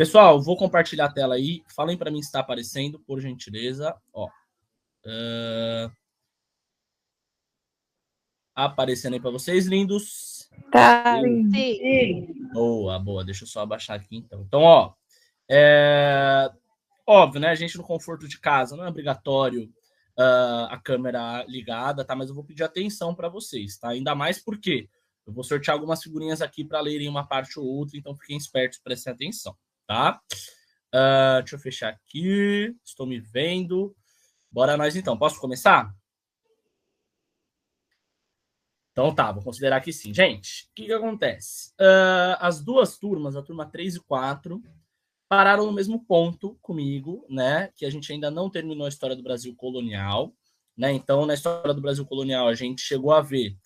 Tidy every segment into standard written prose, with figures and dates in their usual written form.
Pessoal, vou compartilhar a tela aí. Falem para mim se está aparecendo, por gentileza. Ó, aparecendo aí para vocês, lindos. Tá. Sim. Boa, boa. Deixa eu só abaixar aqui, então. Então, ó, óbvio, né? A gente no conforto de casa, não é obrigatório a câmera ligada, tá? Mas eu vou pedir atenção para vocês, tá? Ainda mais porque eu vou sortear algumas figurinhas aqui para lerem uma parte ou outra, então fiquem espertos, prestem atenção, tá? Deixa eu fechar aqui. Estou me vendo. Bora nós então. Posso começar? Então tá, vou considerar que sim. Gente, o que acontece? As duas turmas, a turma 3 e 4, pararam no mesmo ponto comigo, né? Que a gente ainda não terminou a história do Brasil colonial, né? Então, na história do Brasil colonial, a gente chegou a ver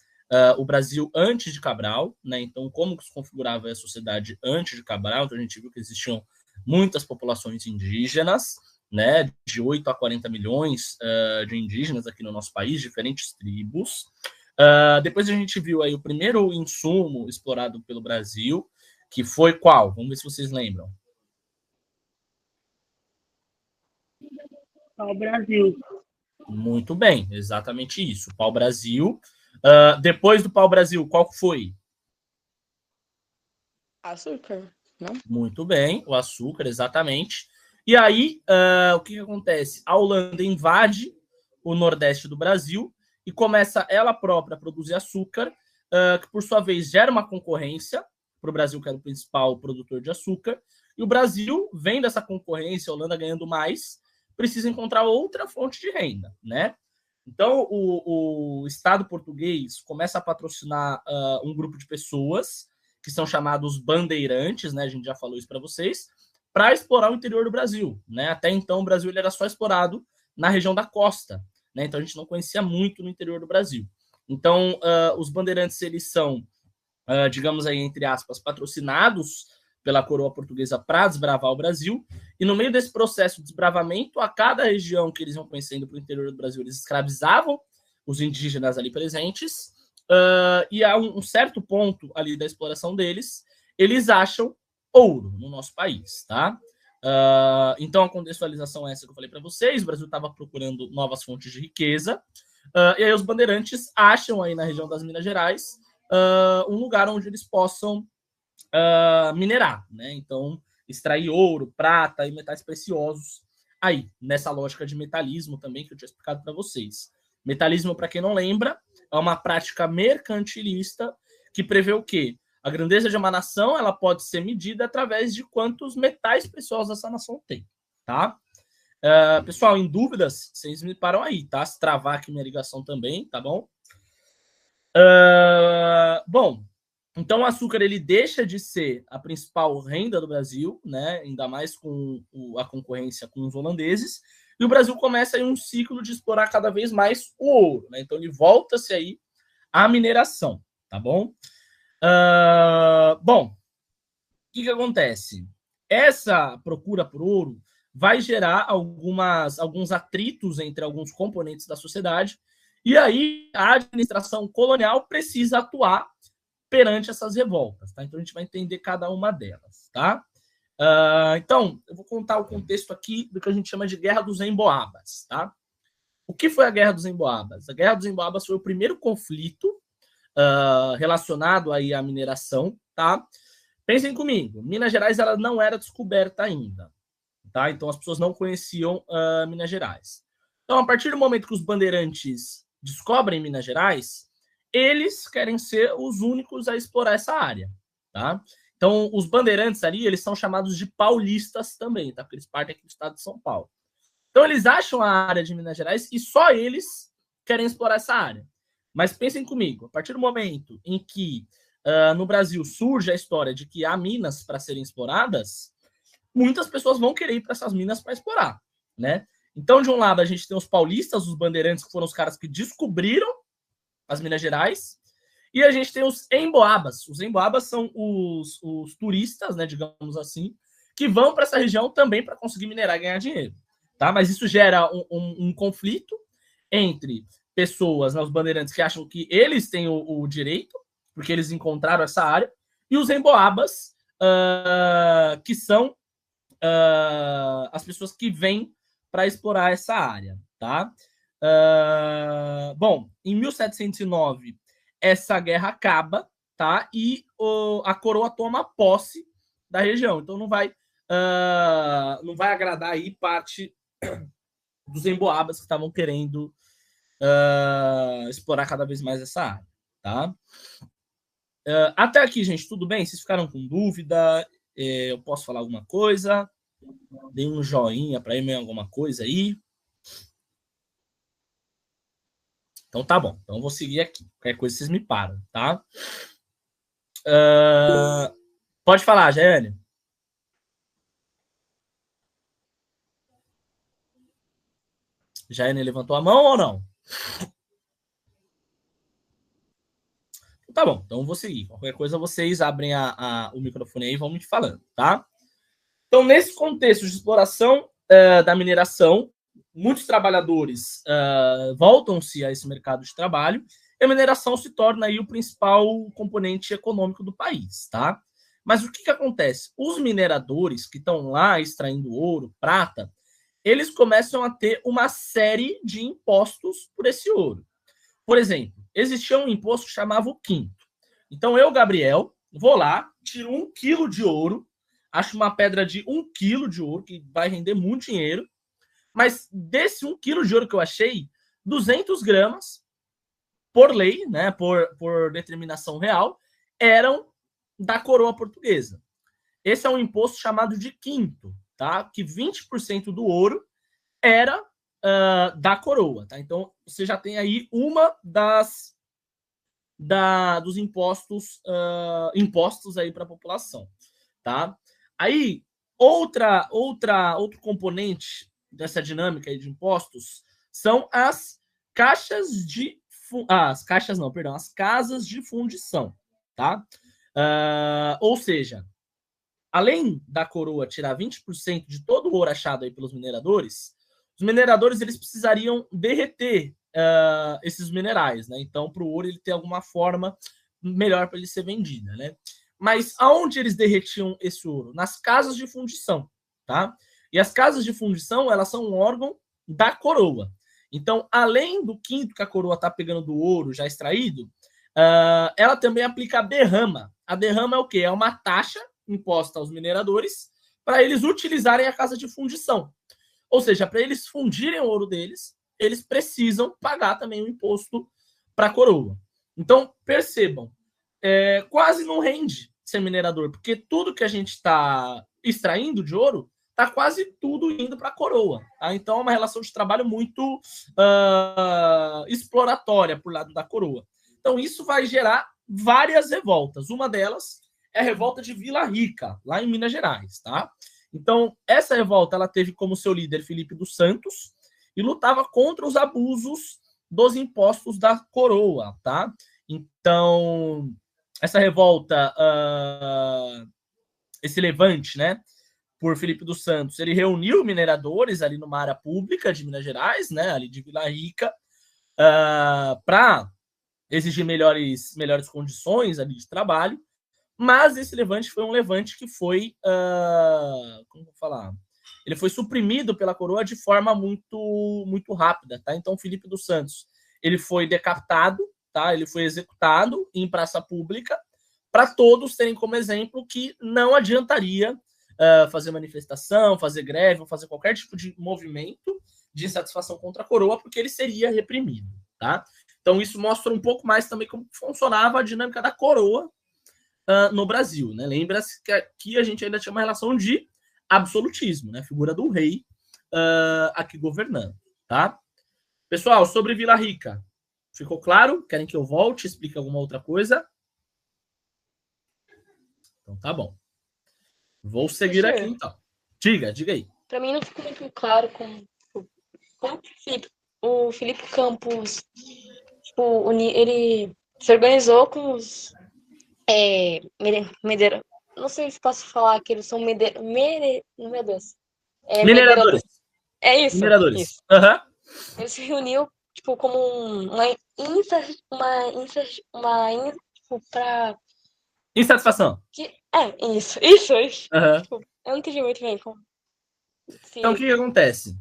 o Brasil antes de Cabral, né? Então, como que se configurava a sociedade antes de Cabral? Então, a gente viu que existiam muitas populações indígenas, né? De 8 a 40 milhões de indígenas aqui no nosso país, diferentes tribos. Depois a gente viu aí o primeiro insumo explorado pelo Brasil, que foi qual? Vamos ver se vocês lembram. Pau-brasil. Muito bem, exatamente isso. Pau-brasil. Depois do pau-brasil, qual foi? Açúcar, não? Muito bem, o açúcar, exatamente. E aí, o que acontece? A Holanda invade o nordeste do Brasil e começa ela própria a produzir açúcar, que por sua vez gera uma concorrência para o Brasil, que era o principal produtor de açúcar. E o Brasil, vendo essa concorrência, a Holanda ganhando mais, precisa encontrar outra fonte de renda, né? Então, o Estado português começa a patrocinar um grupo de pessoas que são chamados bandeirantes, né? A gente já falou isso para vocês, para explorar o interior do Brasil, né? Até então, o Brasil ele era só explorado na região da costa, né? Então, a gente não conhecia muito no interior do Brasil. Então, os bandeirantes, eles são, digamos aí, entre aspas, patrocinados pela coroa portuguesa para desbravar o Brasil. E no meio desse processo de desbravamento, a cada região que eles iam conhecendo para o interior do Brasil, eles escravizavam os indígenas ali presentes. E a um certo ponto ali da exploração deles, eles acham ouro no nosso país, tá? Então a contextualização é essa que eu falei para vocês. O Brasil estava procurando novas fontes de riqueza. E aí os bandeirantes acham aí na região das Minas Gerais um lugar onde eles possam minerar, né? Então, extrair ouro, prata e metais preciosos aí, nessa lógica de metalismo também, que eu tinha explicado para vocês. Metalismo, para quem não lembra, é uma prática mercantilista que prevê o quê? A grandeza de uma nação ela pode ser medida através de quantos metais preciosos essa nação tem, tá? Pessoal, em dúvidas, vocês me param aí, tá? Se travar aqui minha ligação também, tá bom? Bom, então o açúcar ele deixa de ser a principal renda do Brasil, né? Ainda mais com a concorrência com os holandeses, e o Brasil começa aí um ciclo de explorar cada vez mais o ouro, né? Então ele volta-se aí à mineração, tá bom? Bom, o que acontece? Essa procura por ouro vai gerar alguns atritos entre alguns componentes da sociedade, e aí a administração colonial precisa atuar perante essas revoltas, tá? Então a gente vai entender cada uma delas, tá? Então, eu vou contar o contexto aqui do que a gente chama de Guerra dos Emboabas, tá? O que foi a Guerra dos Emboabas? A Guerra dos Emboabas foi o primeiro conflito relacionado aí à mineração, tá? Pensem comigo, Minas Gerais ela não era descoberta ainda, tá? Então as pessoas não conheciam Minas Gerais. Então, a partir do momento que os bandeirantes descobrem Minas Gerais, eles querem ser os únicos a explorar essa área, tá? Então, os bandeirantes ali, eles são chamados de paulistas também, tá? Porque eles partem aqui do estado de São Paulo. Então, eles acham a área de Minas Gerais e só eles querem explorar essa área. Mas pensem comigo, a partir do momento em que no Brasil surge a história de que há minas para serem exploradas, muitas pessoas vão querer ir para essas minas para explorar, né? Então, de um lado, a gente tem os paulistas, os bandeirantes, que foram os caras que descobriram as Minas Gerais, e a gente tem os emboabas. Os emboabas são os turistas, né, digamos assim, que vão para essa região também para conseguir minerar e ganhar dinheiro, tá? Mas isso gera um conflito entre pessoas, né, os bandeirantes, que acham que eles têm o direito, porque eles encontraram essa área, e os emboabas, que são as pessoas que vêm para explorar essa área, tá? Bom, em 1709 essa guerra acaba, tá? E a coroa toma posse da região. Então não vai agradar aí parte dos emboabas que estavam querendo explorar cada vez mais essa área, tá? Até aqui, gente, tudo bem? Vocês ficaram com dúvida? Eu posso falar alguma coisa? Dê um joinha para ir alguma coisa aí. Então tá bom. Então eu vou seguir aqui. Qualquer coisa vocês me param, tá? Pode falar, Jane. Jane levantou a mão ou não? Tá bom, então eu vou seguir. Qualquer coisa vocês abrem o microfone aí e vão me falando, tá? Então, nesse contexto de exploração da mineração, muitos trabalhadores voltam-se a esse mercado de trabalho e a mineração se torna aí o principal componente econômico do país, tá? Mas o que acontece? Os mineradores que estão lá extraindo ouro, prata, eles começam a ter uma série de impostos por esse ouro. Por exemplo, existia um imposto que chamava o quinto. Então eu, Gabriel, vou lá, tiro 1 quilo de ouro, acho uma pedra de 1 quilo de ouro, que vai render muito dinheiro, mas desse 1 quilo de ouro que eu achei, 200 gramas, por lei, né, por determinação real, eram da coroa portuguesa. Esse é um imposto chamado de quinto, tá? Que 20% do ouro era da coroa, tá? Então você já tem aí uma dos impostos aí para a população, tá? Aí outro componente dessa dinâmica aí de impostos são as caixas de as casas de fundição, tá? Ou seja, além da coroa tirar 20% de todo o ouro achado aí pelos mineradores, os mineradores eles precisariam derreter esses minerais, né? Então, para o ouro ele ter alguma forma melhor para ele ser vendida, né? Mas aonde eles derretiam esse ouro? Nas casas de fundição, tá? E as casas de fundição, elas são um órgão da coroa. Então, além do quinto que a coroa está pegando do ouro já extraído, ela também aplica a derrama. A derrama é o quê? É uma taxa imposta aos mineradores para eles utilizarem a casa de fundição. Ou seja, para eles fundirem o ouro deles, eles precisam pagar também o imposto para a coroa. Então, percebam, quase não rende ser minerador, porque tudo que a gente está extraindo de ouro está quase tudo indo para a coroa. Tá? Então, é uma relação de trabalho muito exploratória por lado da coroa. Então, isso vai gerar várias revoltas. Uma delas é a revolta de Vila Rica, lá em Minas Gerais, tá? Então, essa revolta ela teve como seu líder Felipe dos Santos e lutava contra os abusos dos impostos da coroa, tá? Então, essa revolta, esse levante, né, por Felipe dos Santos, ele reuniu mineradores ali numa área pública de Minas Gerais, né, ali de Vila Rica, para exigir melhores condições ali de trabalho. Mas esse levante foi um levante que foi, como vou falar? Ele foi suprimido pela coroa de forma muito rápida, tá? Então, Felipe dos Santos, ele foi decapitado, tá? Ele foi executado em praça pública, para todos terem como exemplo que não adiantaria fazer manifestação, fazer greve ou fazer qualquer tipo de movimento de insatisfação contra a coroa, porque ele seria reprimido, tá? Então, isso mostra um pouco mais também como funcionava a dinâmica da coroa no Brasil, né? Lembra-se que aqui a gente ainda tinha uma relação de absolutismo, né? Figura do rei aqui governando, tá? Pessoal, sobre Vila Rica, ficou claro? Querem que eu volte, explique alguma outra coisa? Então tá bom. Vou seguir aqui então. Diga aí. Para mim não ficou muito claro como o Felipe Campos, tipo, ele se organizou com os não sei se posso falar que eles são meu Deus. Mineradores. É isso. Mineradores. Isso. Uhum. Ele se reuniu, tipo, como tipo, pra... Insatisfação. Isso. Uhum. Tipo, eu não entendi muito bem como... Sim. Então, o que acontece?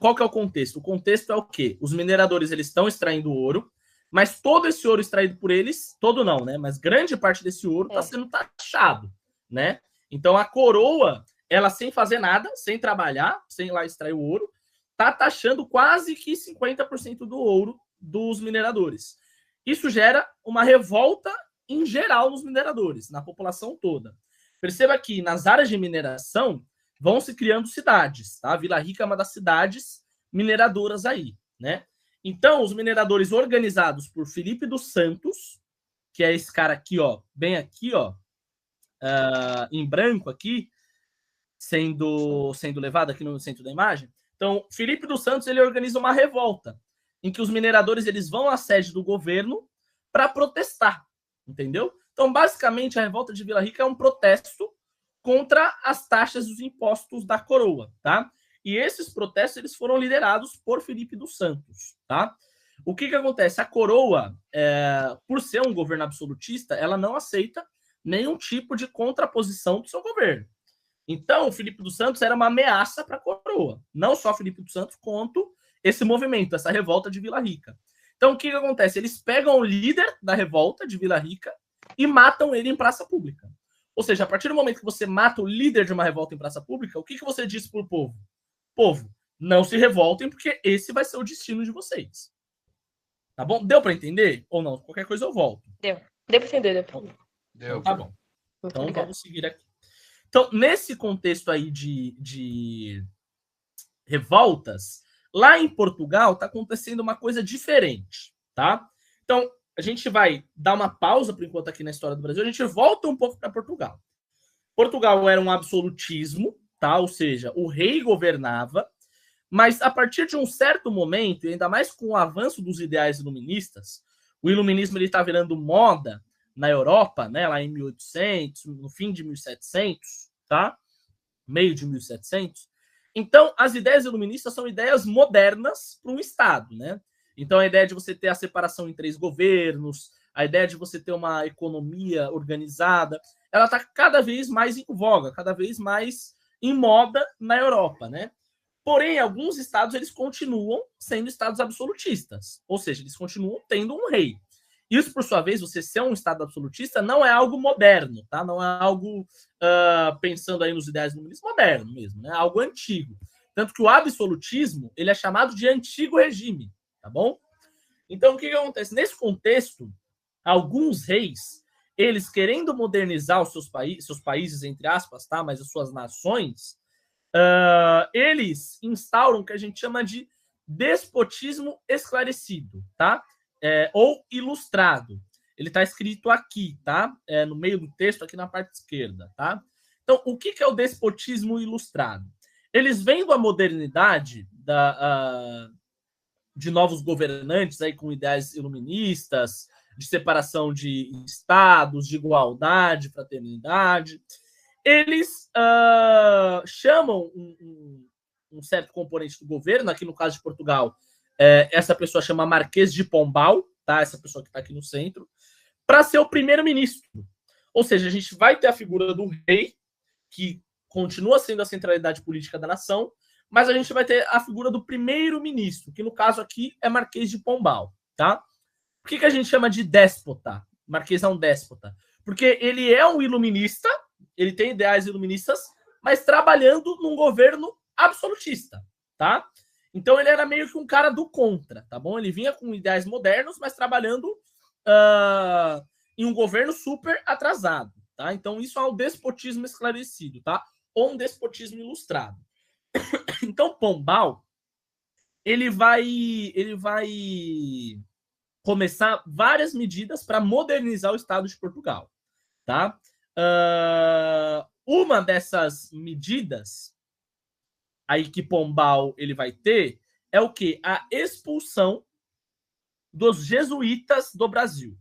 Qual que é o contexto? O contexto é o quê? Os mineradores eles estão extraindo ouro, mas todo esse ouro extraído por eles, todo não, né? Mas grande parte desse ouro está sendo taxado, né? Então, a coroa, ela sem fazer nada, sem trabalhar, sem ir lá extrair o ouro, está taxando quase que 50% do ouro dos mineradores. Isso gera uma revolta em geral nos mineradores, na população toda. Perceba que nas áreas de mineração vão se criando cidades, tá? Vila Rica é uma das cidades mineradoras aí, né? Então, os mineradores organizados por Felipe dos Santos, que é esse cara aqui, ó, bem aqui, ó, em branco aqui, sendo levado aqui no centro da imagem. Então, Felipe dos Santos, ele organiza uma revolta em que os mineradores eles vão à sede do governo para protestar, entendeu? Então, basicamente, a revolta de Vila Rica é um protesto contra as taxas e os impostos da coroa, tá? E esses protestos eles foram liderados por Felipe dos Santos, tá? O que acontece? A coroa, por ser um governo absolutista, ela não aceita nenhum tipo de contraposição do seu governo. Então, o Felipe dos Santos era uma ameaça para a coroa. Não só Felipe dos Santos, quanto esse movimento, essa revolta de Vila Rica. Então, o que acontece? Eles pegam o líder da revolta de Vila Rica e matam ele em praça pública. Ou seja, a partir do momento que você mata o líder de uma revolta em praça pública, o que você diz para o povo? Povo, não se revoltem, porque esse vai ser o destino de vocês. Tá bom? Deu para entender? Ou não? Qualquer coisa eu volto. Deu para entender. Então, tá bom. Então, vamos seguir aqui. Então, nesse contexto aí de revoltas, lá em Portugal está acontecendo uma coisa diferente, tá? Então, a gente vai dar uma pausa por enquanto aqui na história do Brasil, a gente volta um pouco para Portugal. Portugal era um absolutismo, tá? Ou seja, o rei governava, mas a partir de um certo momento, e ainda mais com o avanço dos ideais iluministas, o iluminismo está virando moda na Europa, né, lá em 1800, no fim de 1700, tá? Meio de 1700. Então, as ideias iluministas são ideias modernas para um Estado, né? Então, a ideia de você ter a separação em 3 governos, a ideia de você ter uma economia organizada, ela está cada vez mais em voga, cada vez mais em moda na Europa, né? Porém, alguns estados eles continuam sendo estados absolutistas, ou seja, eles continuam tendo um rei. Isso, por sua vez, você ser um estado absolutista não é algo moderno, tá? Não é algo pensando aí nos ideais iluministas, moderno mesmo, né? É algo antigo. Tanto que o absolutismo ele é chamado de antigo regime, tá bom? Então, o que acontece? Nesse contexto, alguns reis, eles querendo modernizar os seus países, entre aspas, tá? Mas as suas nações, eles instauram o que a gente chama de despotismo esclarecido, tá? Ou ilustrado. Ele está escrito aqui, tá? No meio do texto, aqui na parte esquerda, tá? Então, o que é o despotismo ilustrado? Eles vendo a modernidade de novos governantes aí com ideais iluministas, de separação de estados, de igualdade, fraternidade, eles chamam um certo componente do governo, aqui no caso de Portugal, essa pessoa chama Marquês de Pombal, tá? Essa pessoa que está aqui no centro, para ser o primeiro-ministro. Ou seja, a gente vai ter a figura do rei, que continua sendo a centralidade política da nação, mas a gente vai ter a figura do primeiro-ministro, que no caso aqui é Marquês de Pombal, tá? Por que a gente chama de déspota? Marquês é um déspota. Porque ele é um iluminista, ele tem ideais iluministas, mas trabalhando num governo absolutista, tá? Então ele era meio que um cara do contra, tá bom? Ele vinha com ideais modernos, mas trabalhando em um governo super atrasado, tá? Então isso é um despotismo esclarecido, tá? Ou um despotismo ilustrado. Então Pombal, ele vai começar várias medidas para modernizar o Estado de Portugal, tá? Uma dessas medidas aí que Pombal ele vai ter é o quê? A expulsão dos jesuítas do Brasil.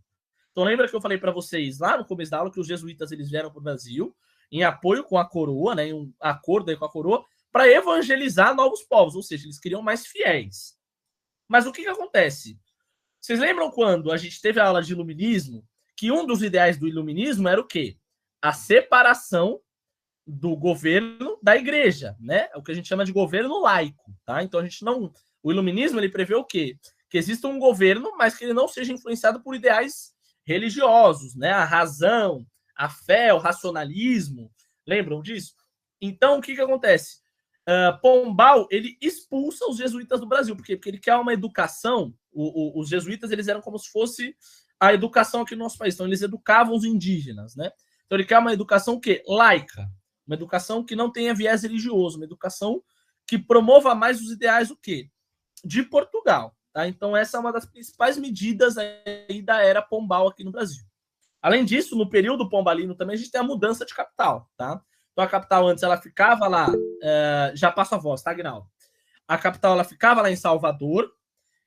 Então lembra que eu falei para vocês lá no começo da aula que os jesuítas eles vieram para o Brasil em apoio com a coroa, né, em um acordo aí com a coroa, para evangelizar novos povos, ou seja, eles queriam mais fiéis. Mas o que acontece? Vocês lembram quando a gente teve a aula de iluminismo, que um dos ideais do iluminismo era o quê? A separação do governo da igreja, né? É o que a gente chama de governo laico, tá? Então a gente não... O iluminismo, ele prevê o quê? Que exista um governo, mas que ele não seja influenciado por ideais religiosos, né? A razão, a fé, o racionalismo. Lembram disso? Então, o que acontece? Pombal, ele expulsa os jesuítas do Brasil. Por quê? Porque ele quer uma educação... os jesuítas, eles eram como se fosse a educação aqui no nosso país. Então, eles educavam os indígenas, né? Então, ele quer uma educação o quê? Laica. Uma educação que não tenha viés religioso. Uma educação que promova mais os ideais o quê? De Portugal. Tá? Então, essa é uma das principais medidas aí da era Pombal aqui no Brasil. Além disso, no período pombalino também, a gente tem a mudança de capital. Tá? Então, a capital antes, ela ficava lá... já passo a voz, tá, Aguinaldo? A capital, ela ficava lá em Salvador.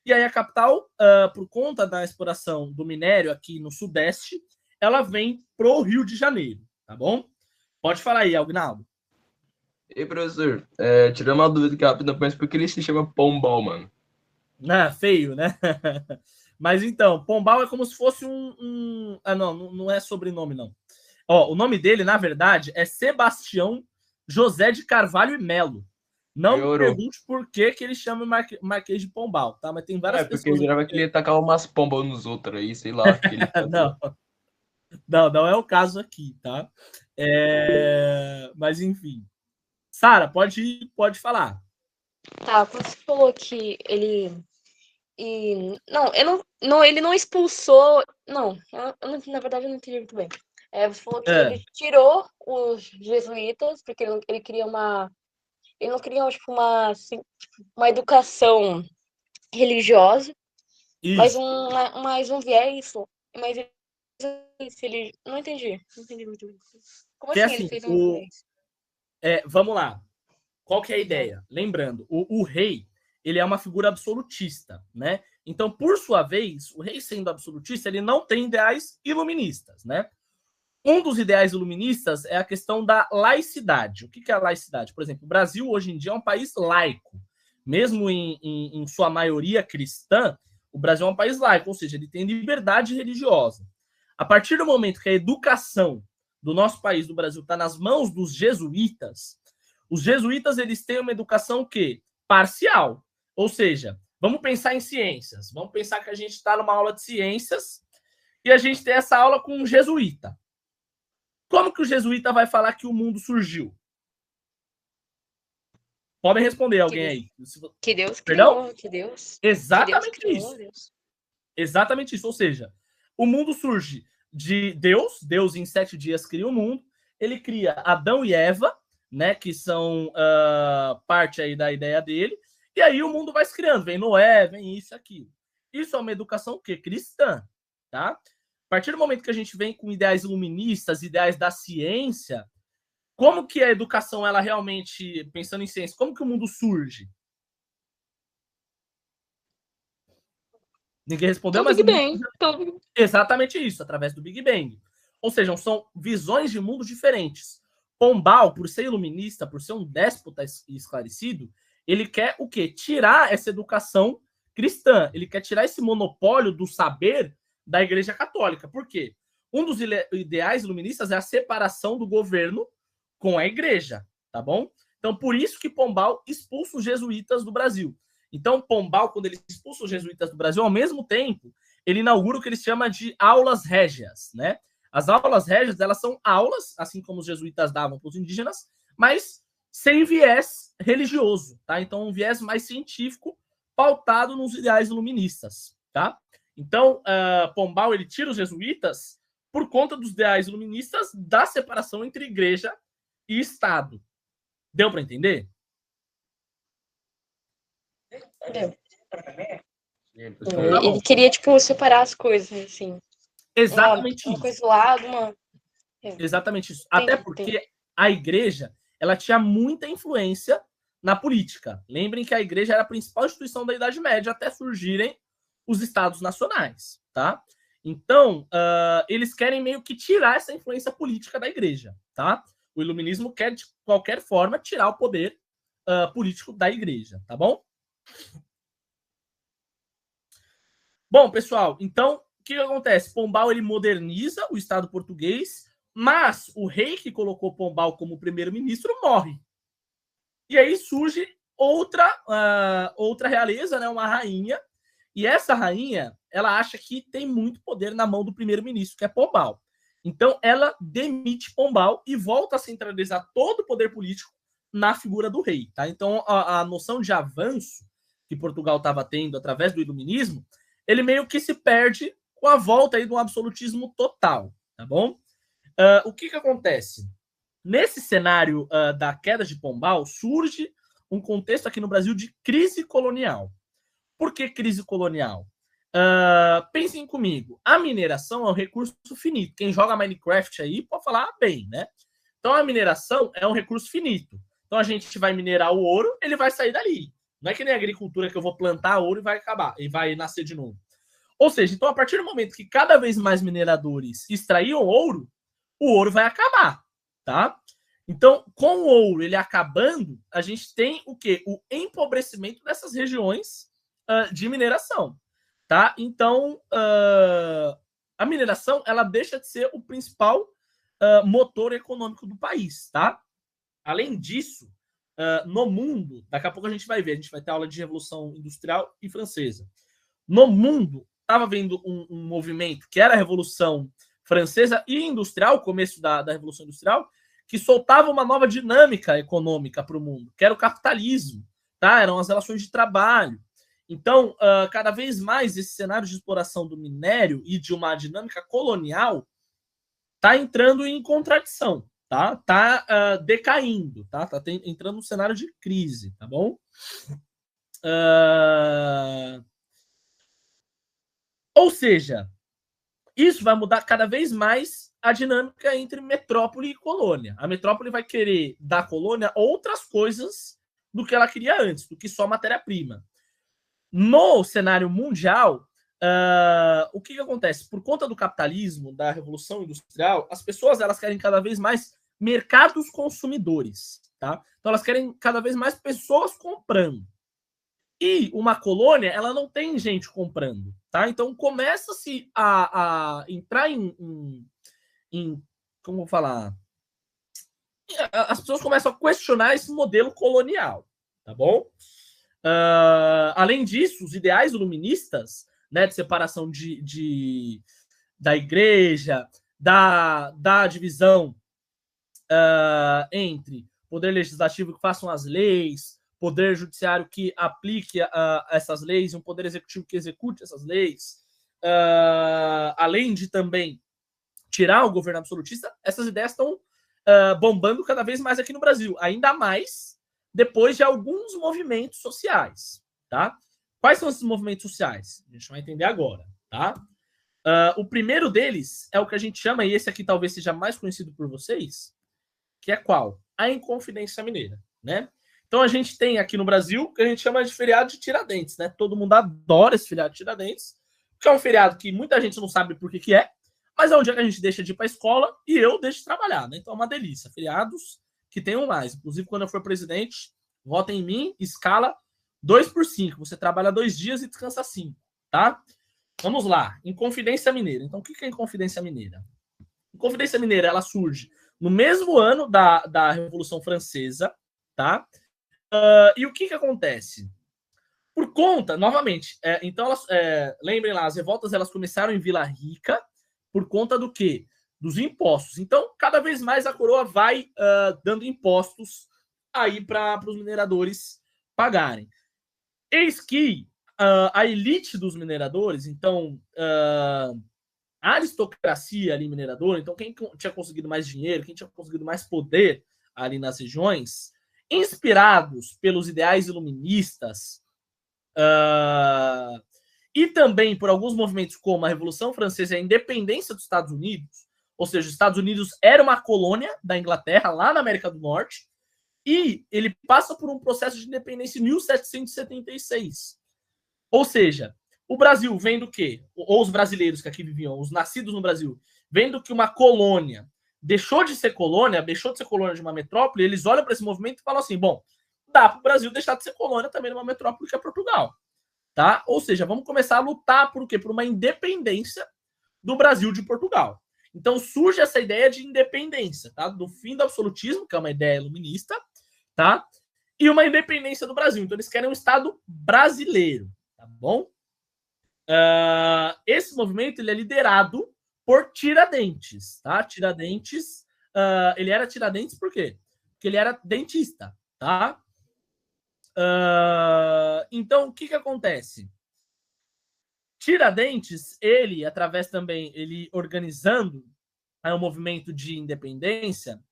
E aí a capital, por conta da exploração do minério aqui no Sudeste, ela vem pro Rio de Janeiro, tá bom? Pode falar aí, Aguinaldo. E professor, tirando uma dúvida aqui rápida, mas por que ele se chama Pombal, mano? Feio, né? Mas então, Pombal é como se fosse não é sobrenome, não. Ó, o nome dele, na verdade, é Sebastião José de Carvalho e Melo. Não me pergunte por que ele chama Marquês de Pombal, tá? Mas tem várias pessoas... Porque eu jurava que ele tacava umas pombas nos outros aí, sei lá. Que ele não é o caso aqui, tá? Mas enfim. Sara, pode falar. Tá, quando você falou que ele... ele não expulsou... Não, na verdade eu não entendi muito bem. Você falou que ele tirou os jesuítas, porque ele queria uma... Ele não queria, tipo, uma educação religiosa, Isso. mas um viés... Mas ele... Não entendi muito bem. Como Que assim assim, ele fez um viés? vamos lá. Qual que é a ideia? Lembrando, o rei, ele é uma figura absolutista, né? Então, por sua vez, o rei sendo absolutista, ele não tem ideais iluministas, né? Um dos ideais iluministas é a questão da laicidade. O que é a laicidade? Por exemplo, o Brasil hoje em dia é um país laico. Mesmo em sua maioria cristã, o Brasil é um país laico, ou seja, ele tem liberdade religiosa. A partir do momento que a educação do nosso país, do Brasil, está nas mãos dos jesuítas, os jesuítas, eles têm uma educação que parcial. Ou seja, vamos pensar em ciências. Vamos pensar que a gente está numa aula de ciências e a gente tem essa aula com um jesuíta. Como que o jesuíta vai falar que o mundo surgiu? Podem responder alguém aí. Que Deus Perdão? criou, que Deus... Exatamente que Deus isso. criou, Deus. Exatamente isso. Ou seja, o mundo surge de Deus. Deus, em 7 dias, cria o mundo. Ele cria Adão e Eva, né, que são parte aí da ideia dele. E aí o mundo vai se criando. Vem Noé, vem isso, aquilo. Isso é uma educação o quê? Cristã, tá? A partir do momento que a gente vem com ideais iluministas, ideais da ciência, como que a educação, ela realmente, pensando em ciência, como que o mundo surge? Ninguém respondeu, mas... Big Bang. Exatamente isso, através do Big Bang. Ou seja, são visões de mundo diferentes. Pombal, por ser iluminista, por ser um déspota esclarecido, ele quer o quê? Tirar essa educação cristã. Ele quer tirar esse monopólio do saber da Igreja Católica. Por quê? Um dos ideais iluministas é a separação do governo com a Igreja, tá bom? Então, por isso que Pombal expulsa os jesuítas do Brasil. Então, Pombal, quando ele expulsa os jesuítas do Brasil, ao mesmo tempo, ele inaugura o que ele chama de aulas régias, né? As aulas régias, elas são aulas, assim como os jesuítas davam para os indígenas, mas sem viés religioso, tá? Então, um viés mais científico, pautado nos ideais iluministas, tá? Então, Pombal, ele tira os jesuítas por conta dos ideais iluministas da separação entre igreja e Estado. Deu para entender? Deu. Ele queria, tipo, separar as coisas, assim. Exatamente uma isso. coisa do lado, uma... Exatamente isso. Até porque a igreja, ela tinha muita influência na política. Lembrem que a igreja era a principal instituição da Idade Média até surgirem os estados nacionais, tá? Então, eles querem meio que tirar essa influência política da igreja, tá? O iluminismo quer, de qualquer forma, tirar o poder político da igreja, tá bom? Bom, pessoal, então, o que acontece? Pombal, ele moderniza o Estado português, Mas o rei que colocou Pombal como primeiro-ministro morre. E aí surge outra realeza, né, uma rainha. E essa rainha, ela acha que tem muito poder na mão do primeiro-ministro, que é Pombal. Então, ela demite Pombal e volta a centralizar todo o poder político na figura do rei. Tá? Então, a noção de avanço que Portugal estava tendo através do iluminismo, ele meio que se perde com a volta aí do absolutismo total. Tá bom? O que acontece? Nesse cenário da queda de Pombal, surge um contexto aqui no Brasil de crise colonial. Por que crise colonial? Pensem comigo, a mineração é um recurso finito. Quem joga Minecraft aí pode falar bem, né? Então a mineração é um recurso finito. Então a gente vai minerar o ouro, ele vai sair dali. Não é que nem a agricultura que eu vou plantar ouro e vai acabar, e vai nascer de novo. Ou seja, então a partir do momento que cada vez mais mineradores extraíam ouro, o ouro vai acabar, tá? Então, com o ouro ele acabando, a gente tem o quê? O empobrecimento dessas regiões de mineração, tá? Então, a mineração, ela deixa de ser o principal motor econômico do país, tá? Além disso, no mundo, daqui a pouco a gente vai ver, a gente vai ter aula de Revolução Industrial e Francesa. No mundo, estava vendo um movimento que era a Revolução Francesa e Industrial, o começo da Revolução Industrial, que soltava uma nova dinâmica econômica para o mundo, que era o capitalismo, tá? Eram as relações de trabalho. Então, cada vez mais esse cenário de exploração do minério e de uma dinâmica colonial está entrando em contradição, tá? Tá decaindo, tá? Tá entrando num cenário de crise, tá bom? Ou seja, isso vai mudar cada vez mais a dinâmica entre metrópole e colônia. A metrópole vai querer da colônia outras coisas do que ela queria antes, do que só matéria-prima. No cenário mundial, o que acontece? Por conta do capitalismo, da Revolução Industrial, as pessoas elas querem cada vez mais mercados consumidores. Tá? Então elas querem cada vez mais pessoas comprando. E uma colônia, ela não tem gente comprando. Tá? Então começa-se a entrar em como vou falar? As pessoas começam a questionar esse modelo colonial. Tá bom? Além disso, os ideais iluministas, né, de separação da igreja, da divisão entre poder legislativo que façam as leis, poder judiciário que aplique essas leis e um poder executivo que execute essas leis, além de também tirar o governo absolutista, essas ideias estão bombando cada vez mais aqui no Brasil, ainda mais depois de alguns movimentos sociais, tá? Quais são esses movimentos sociais? A gente vai entender agora, tá? O primeiro deles é o que a gente chama, e esse aqui talvez seja mais conhecido por vocês, que é qual? A Inconfidência Mineira, né? Então a gente tem aqui no Brasil o que a gente chama de feriado de Tiradentes, né? Todo mundo adora esse feriado de Tiradentes, que é um feriado que muita gente não sabe por que é, mas é um dia que a gente deixa de ir para a escola e eu deixo de trabalhar, né? Então é uma delícia. Feriados que tenham mais. Inclusive, quando eu for presidente, votem em mim, escala 2/5. Você trabalha 2 dias e descansa 5, tá? Vamos lá. Inconfidência Mineira. Então, o que é Inconfidência Mineira? Inconfidência Mineira, ela surge no mesmo ano da Revolução Francesa, tá? E o que acontece? Por conta, novamente, então, lembrem lá, as revoltas elas começaram em Vila Rica por conta do quê? Dos impostos. Então, cada vez mais a coroa vai dando impostos aí para os mineradores pagarem. Eis que a elite dos mineradores, então, a aristocracia ali mineradora, então quem tinha conseguido mais dinheiro, quem tinha conseguido mais poder ali nas regiões, inspirados pelos ideais iluministas e também por alguns movimentos como a Revolução Francesa e a independência dos Estados Unidos, ou seja, os Estados Unidos era uma colônia da Inglaterra lá na América do Norte, e ele passa por um processo de independência em 1776. Ou seja, o Brasil vendo que, ou os brasileiros que aqui viviam, os nascidos no Brasil, vendo que uma colônia deixou de ser colônia de uma metrópole, eles olham para esse movimento e falam assim, bom, dá para o Brasil deixar de ser colônia também de uma metrópole que é Portugal. Tá? Ou seja, vamos começar a lutar por quê? Por uma independência do Brasil de Portugal. Então surge essa ideia de independência, tá? Do fim do absolutismo, que é uma ideia iluminista, tá? E uma independência do Brasil. Então eles querem um Estado brasileiro, tá bom? Esse movimento ele é liderado por Tiradentes, tá? Tiradentes, ele era Tiradentes por quê? Porque ele era dentista, tá? Então, o que acontece? Tiradentes, ele, através também, ele organizando o movimento de independência,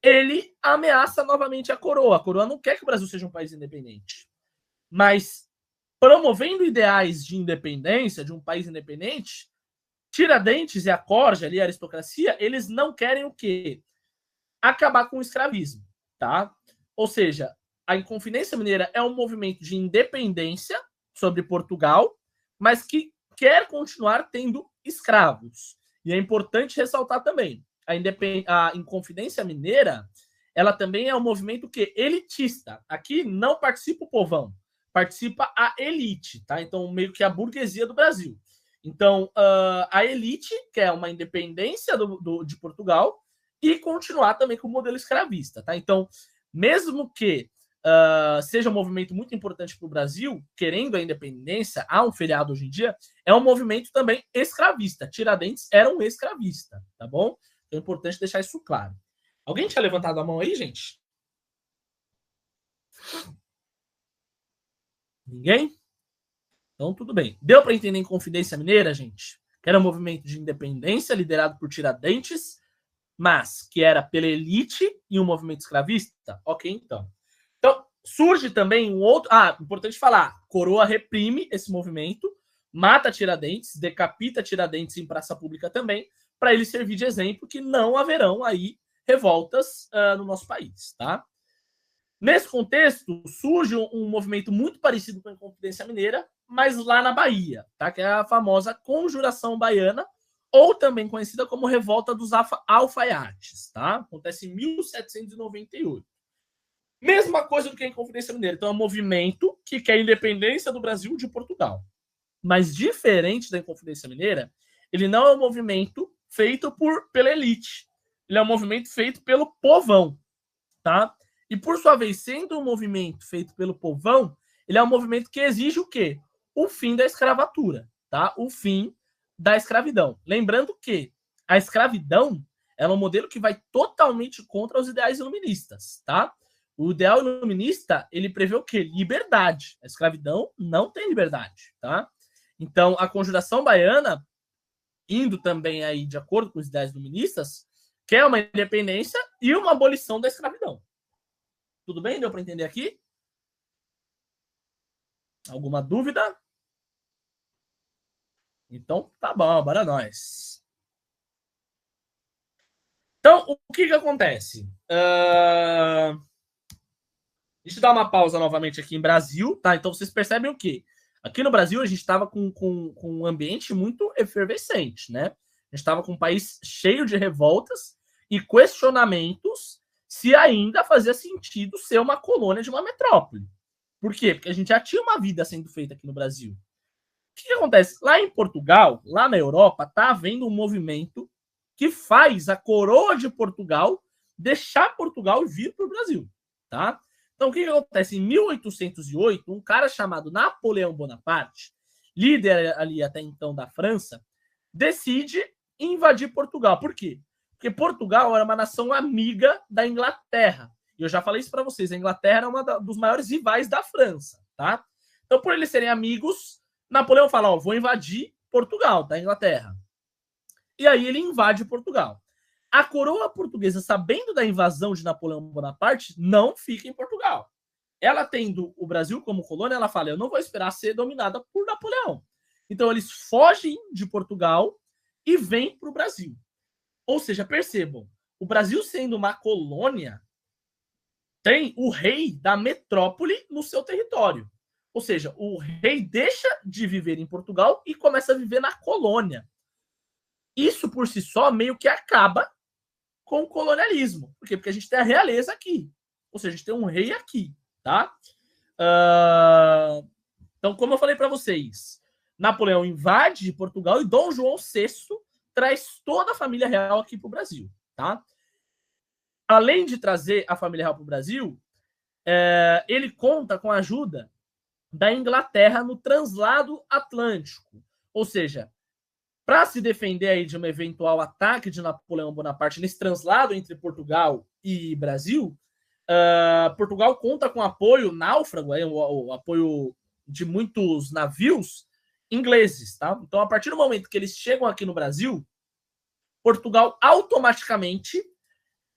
ele ameaça novamente a coroa. A coroa não quer que o Brasil seja um país independente. Mas, promovendo ideais de independência, de um país independente, Tiradentes e a corja, ali, a aristocracia, eles não querem o quê? Acabar com o escravismo, tá? Ou seja, a Inconfidência Mineira é um movimento de independência sobre Portugal, mas que quer continuar tendo escravos. E é importante ressaltar também, a Inconfidência Mineira, ela também é um movimento que elitista. Aqui não participa o povão, participa a elite, tá? Então, meio que a burguesia do Brasil. Então, a elite quer uma independência de Portugal e continuar também com o modelo escravista, tá? Então, mesmo que seja um movimento muito importante para o Brasil, querendo a independência, há um feriado hoje em dia, é um movimento também escravista. Tiradentes era um escravista, tá bom? Então é importante deixar isso claro. Alguém tinha levantado a mão aí, gente? Ninguém? Então tudo bem. Deu para entender em Inconfidência Mineira, gente? Que era um movimento de independência liderado por Tiradentes, mas que era pela elite e um movimento escravista? Ok, então. Então, surge também um outro... importante falar, coroa reprime esse movimento, mata Tiradentes, decapita Tiradentes em praça pública também, para ele servir de exemplo que não haverão aí revoltas no nosso país, tá? Nesse contexto, surge um movimento muito parecido com a Inconfidência Mineira, mas lá na Bahia, tá? Que é a famosa Conjuração Baiana, ou também conhecida como Revolta dos Alfaiates, tá? Acontece em 1798. Mesma coisa do que a Inconfidência Mineira. Então é um movimento que quer a independência do Brasil de Portugal. Mas diferente da Inconfidência Mineira, ele não é um movimento feito pela elite. Ele é um movimento feito pelo povão, tá? E por sua vez, sendo um movimento feito pelo povão, ele é um movimento que exige o quê? O fim da escravatura, tá? O fim da escravidão. Lembrando que a escravidão é um modelo que vai totalmente contra os ideais iluministas, tá? O ideal iluminista, ele prevê o quê? Liberdade. A escravidão não tem liberdade, tá? Então, a Conjuração Baiana, indo também aí de acordo com os ideais iluministas, quer uma independência e uma abolição da escravidão. Tudo bem? Deu para entender aqui? Alguma dúvida? Então, tá bom, bora nós. Então, o que acontece? Deixa eu dar uma pausa novamente aqui em Brasil, tá? Então, vocês percebem o quê? Aqui no Brasil, a gente estava com um ambiente muito efervescente, né? A gente estava com um país cheio de revoltas e questionamentos se ainda fazia sentido ser uma colônia de uma metrópole. Por quê? Porque a gente já tinha uma vida sendo feita aqui no Brasil. O que acontece? Lá em Portugal, lá na Europa, está havendo um movimento que faz a coroa de Portugal deixar Portugal e vir para o Brasil, tá? Então, o que acontece? Em 1808, um cara chamado Napoleão Bonaparte, líder ali até então da França, decide invadir Portugal. Por quê? Porque Portugal era uma nação amiga da Inglaterra. E eu já falei isso para vocês, a Inglaterra era uma dos maiores rivais da França, tá? Então, por eles serem amigos, Napoleão fala, ó, vou invadir Portugal, da Inglaterra. E aí ele invade Portugal. A coroa portuguesa, sabendo da invasão de Napoleão Bonaparte, não fica em Portugal. Ela tendo o Brasil como colônia, ela fala, eu não vou esperar ser dominada por Napoleão. Então eles fogem de Portugal e vêm para o Brasil. Ou seja, percebam, o Brasil sendo uma colônia, tem o rei da metrópole no seu território. Ou seja, o rei deixa de viver em Portugal e começa a viver na colônia. Isso por si só meio que acaba com o colonialismo. Por quê? Porque a gente tem a realeza aqui. Ou seja, a gente tem um rei aqui, tá? Então, como eu falei para vocês, Napoleão invade Portugal e Dom João VI traz toda a família real aqui para o Brasil, tá? Além de trazer a família real para o Brasil, ele conta com a ajuda da Inglaterra no translado atlântico. Ou seja, para se defender aí de um eventual ataque de Napoleão Bonaparte nesse translado entre Portugal e Brasil, Portugal conta com apoio náufrago, o apoio de muitos navios ingleses, tá? Então, a partir do momento que eles chegam aqui no Brasil, Portugal automaticamente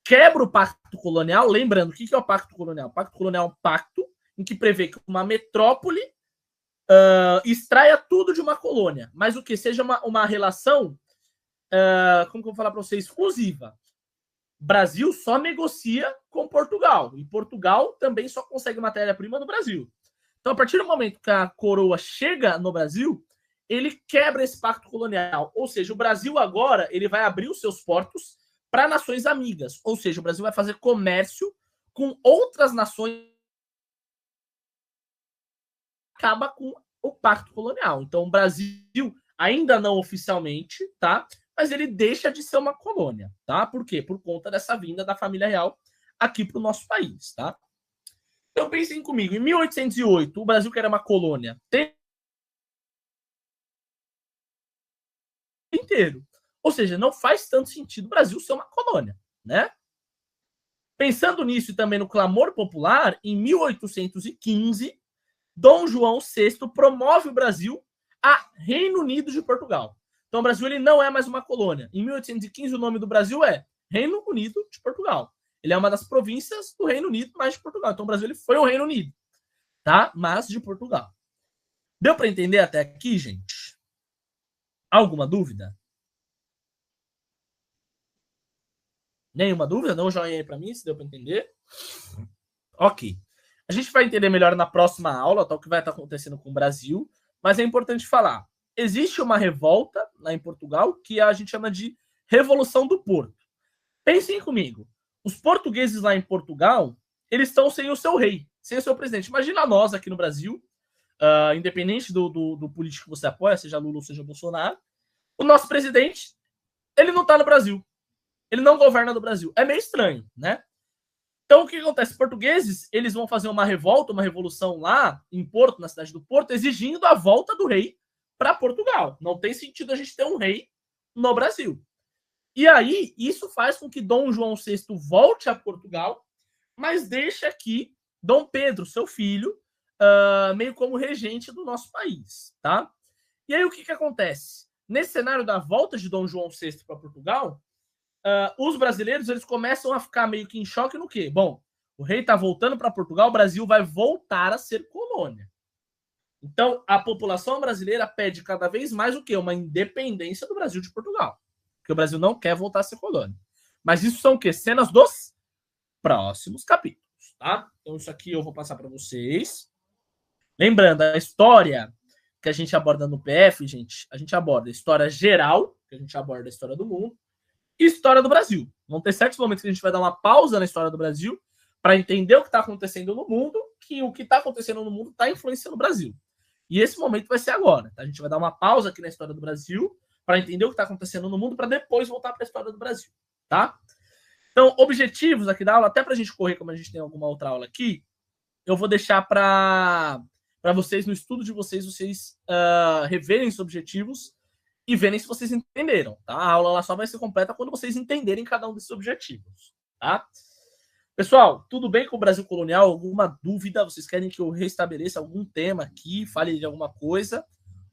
quebra o pacto colonial. Lembrando, o que é o pacto colonial? O pacto colonial é um pacto em que prevê que uma metrópole extraia tudo de uma colônia, mas o que seja uma relação, como que eu vou falar para vocês, exclusiva. Brasil só negocia com Portugal, e Portugal também só consegue matéria-prima do Brasil. Então, a partir do momento que a coroa chega no Brasil, ele quebra esse pacto colonial. Ou seja, o Brasil agora ele vai abrir os seus portos para nações amigas. Ou seja, o Brasil vai fazer comércio com outras nações. Acaba com o pacto colonial. Então, o Brasil, ainda não oficialmente, tá? Mas ele deixa de ser uma colônia, tá? Por quê? Por conta dessa vinda da família real aqui para o nosso país, tá? Então, pensem comigo, em 1808, o Brasil, que era uma colônia, inteiro. Ou seja, não faz tanto sentido o Brasil ser uma colônia, né? Pensando nisso e também no clamor popular, em 1815, Dom João VI promove o Brasil a Reino Unido de Portugal. Então, o Brasil ele não é mais uma colônia. Em 1815, o nome do Brasil é Reino Unido de Portugal. Ele é uma das províncias do Reino Unido, mas de Portugal. Então, o Brasil ele foi o Reino Unido, tá? Mas de Portugal. Deu para entender até aqui, gente? Alguma dúvida? Nenhuma dúvida? Dá um joinha aí para mim, se deu para entender. Ok. A gente vai entender melhor na próxima aula, tá, o que vai estar acontecendo com o Brasil, mas é importante falar. Existe uma revolta lá em Portugal que a gente chama de Revolução do Porto. Pensem comigo. Os portugueses lá em Portugal, eles estão sem o seu rei, sem o seu presidente. Imagina nós aqui no Brasil, independente do político que você apoia, seja Lula ou seja Bolsonaro, o nosso presidente, ele não está no Brasil. Ele não governa do Brasil. É meio estranho, né? Então, o que acontece? Portugueses, eles vão fazer uma revolta, uma revolução lá em Porto, na cidade do Porto, exigindo a volta do rei para Portugal. Não tem sentido a gente ter um rei no Brasil. E aí, isso faz com que Dom João VI volte a Portugal, mas deixe aqui Dom Pedro, seu filho, meio como regente do nosso país, tá? E aí, o que acontece? Nesse cenário da volta de Dom João VI para Portugal, os brasileiros eles começam a ficar meio que em choque no quê? Bom, o rei está voltando para Portugal, o Brasil vai voltar a ser colônia. Então, a população brasileira pede cada vez mais o quê? Uma independência do Brasil de Portugal. Porque o Brasil não quer voltar a ser colônia. Mas isso são o quê? Cenas dos próximos capítulos, tá? Então, isso aqui eu vou passar para vocês. Lembrando, a história que a gente aborda no PF, gente, a gente aborda a história geral, que a gente aborda a história do mundo, e história do Brasil. Vão ter certos momentos que a gente vai dar uma pausa na história do Brasil para entender o que está acontecendo no mundo, que o que está acontecendo no mundo está influenciando o Brasil. E esse momento vai ser agora. Tá? A gente vai dar uma pausa aqui na história do Brasil para entender o que está acontecendo no mundo para depois voltar para a história do Brasil. Tá? Então, objetivos aqui da aula, até para a gente correr, como a gente tem alguma outra aula aqui, eu vou deixar para vocês, no estudo de vocês reverem os objetivos e verem se vocês entenderam. Tá? A aula lá só vai ser completa quando vocês entenderem cada um desses objetivos. Tá? Pessoal, tudo bem com o Brasil colonial? Alguma dúvida? Vocês querem que eu restabeleça algum tema aqui? Fale de alguma coisa?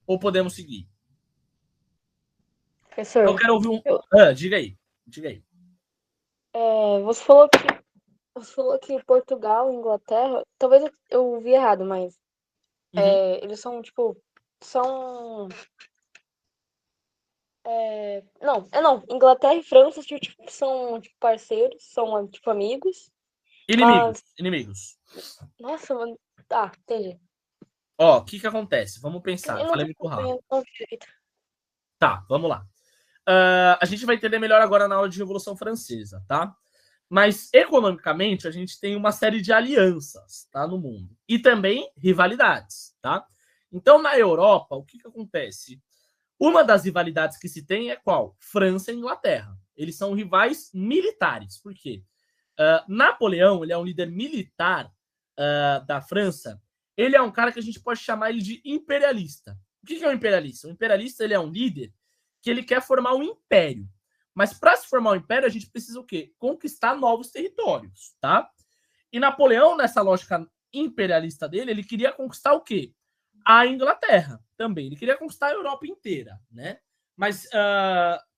Ou podemos seguir? Professor, eu quero ouvir diga aí. Você falou que Portugal e Inglaterra, talvez eu vi errado, mas eles são, tipo, não, Inglaterra e França tipo, são tipo, parceiros, são tipo amigos. Inimigos. Nossa, mano. Tá, entendi. Ó, o que acontece? Vamos pensar. Falei muito rápido. Tá, vamos lá. A gente vai entender melhor agora na aula de Revolução Francesa, tá? Mas, economicamente, a gente tem uma série de alianças, tá, no mundo. E também rivalidades, tá? Então, na Europa, o que acontece? Uma das rivalidades que se tem é qual? França e Inglaterra. Eles são rivais militares. Por quê? Napoleão, ele é um líder militar da França. Ele é um cara que a gente pode chamar ele de imperialista. O que é um imperialista? O imperialista, ele é um líder que ele quer formar um império. Mas para se formar um império, a gente precisa o quê? Conquistar novos territórios, tá? E Napoleão, nessa lógica imperialista dele, ele queria conquistar o quê? A Inglaterra também. Ele queria conquistar a Europa inteira, né? Mas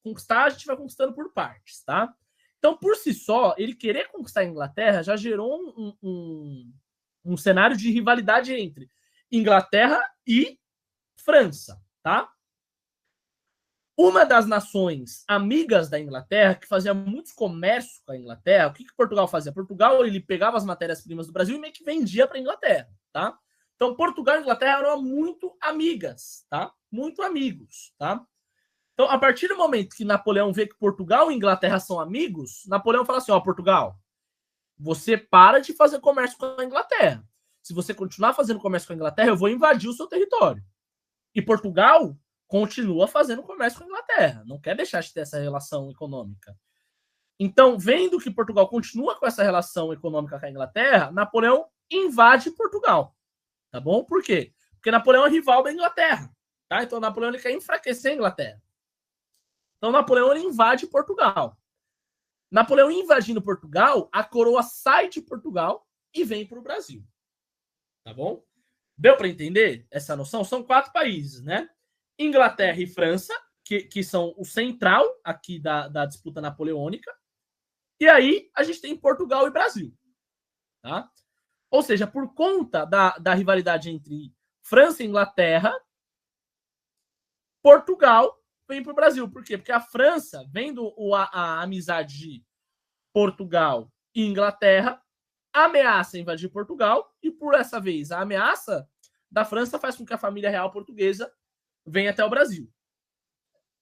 conquistar, a gente vai conquistando por partes, tá? Então, por si só, ele querer conquistar a Inglaterra já gerou um cenário de rivalidade entre Inglaterra e França, tá? Uma das nações amigas da Inglaterra, que fazia muitos comércios com a Inglaterra, o que Portugal fazia? Portugal, ele pegava as matérias-primas do Brasil e meio que vendia para a Inglaterra, tá? Então, Portugal e Inglaterra eram muito amigas, tá? Muito amigos, tá? Então, a partir do momento que Napoleão vê que Portugal e Inglaterra são amigos, Napoleão fala assim, ó, Portugal, você para de fazer comércio com a Inglaterra. Se você continuar fazendo comércio com a Inglaterra, eu vou invadir o seu território. E Portugal continua fazendo comércio com a Inglaterra. Não quer deixar de ter essa relação econômica. Então, vendo que Portugal continua com essa relação econômica com a Inglaterra, Napoleão invade Portugal. Tá bom? Por quê? Porque Napoleão é rival da Inglaterra. Tá? Então, Napoleão ele quer enfraquecer a Inglaterra. Então, Napoleão ele invade Portugal. Napoleão invadindo Portugal, a coroa sai de Portugal e vem para o Brasil. Tá bom? Deu para entender essa noção? São 4 países, né? Inglaterra e França, que são o central aqui da disputa napoleônica. E aí a gente tem Portugal e Brasil. Tá? Ou seja, por conta da rivalidade entre França e Inglaterra, Portugal vem para o Brasil. Por quê? Porque a França, vendo a amizade de Portugal e Inglaterra, ameaça invadir Portugal e, por essa vez, a ameaça da França faz com que a família real portuguesa venha até o Brasil.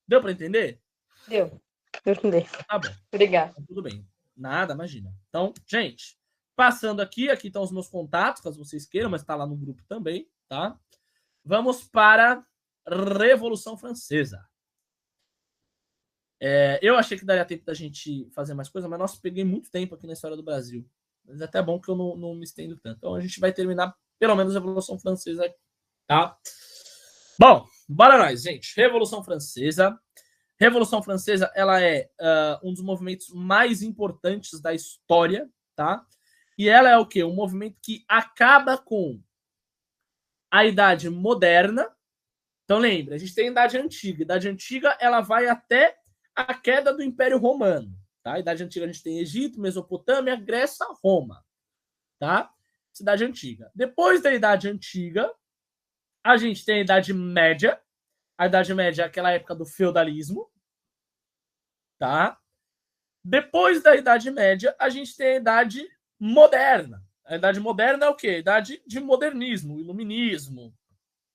Deu para entender? Deu. Deu pra entender. Tá bom. Obrigada. Tudo bem. Nada, imagina. Então, gente, passando aqui estão os meus contatos, caso vocês queiram, mas está lá no grupo também, tá? Vamos para Revolução Francesa. Eu achei que daria tempo da gente fazer mais coisa, mas nossa, peguei muito tempo aqui na história do Brasil. Mas é até bom que eu não me estendo tanto. Então a gente vai terminar pelo menos a Revolução Francesa aqui, tá? Bom, bora nós, gente. Revolução Francesa. Revolução Francesa, ela é um dos movimentos mais importantes da história, tá? E ela é o quê? Um movimento que acaba com a Idade Moderna. Então lembra, a gente tem a Idade Antiga. A Idade Antiga, ela vai até a queda do Império Romano. Tá? A Idade Antiga a gente tem Egito, Mesopotâmia, Grécia, Roma. Tá? Idade Antiga. Depois da Idade Antiga, a gente tem a Idade Média. A Idade Média é aquela época do feudalismo. Tá? Depois da Idade Média, a gente tem a Idade Moderna. A Idade Moderna é o quê? A Idade de modernismo, iluminismo,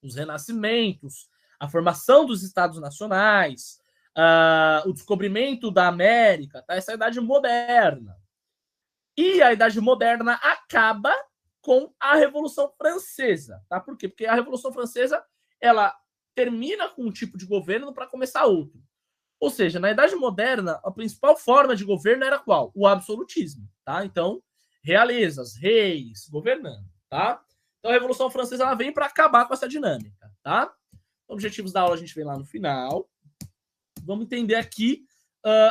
os renascimentos, a formação dos Estados Nacionais, o descobrimento da América, tá? Essa é a Idade Moderna. E a Idade Moderna acaba com a Revolução Francesa, tá? Por quê? Porque a Revolução Francesa, ela termina com um tipo de governo para começar outro. Ou seja, na Idade Moderna, a principal forma de governo era qual? O absolutismo, tá? Então, realezas, reis, governando, tá? Então, a Revolução Francesa, ela vem para acabar com essa dinâmica, tá? Objetivos da aula a gente vê lá no final. Vamos entender aqui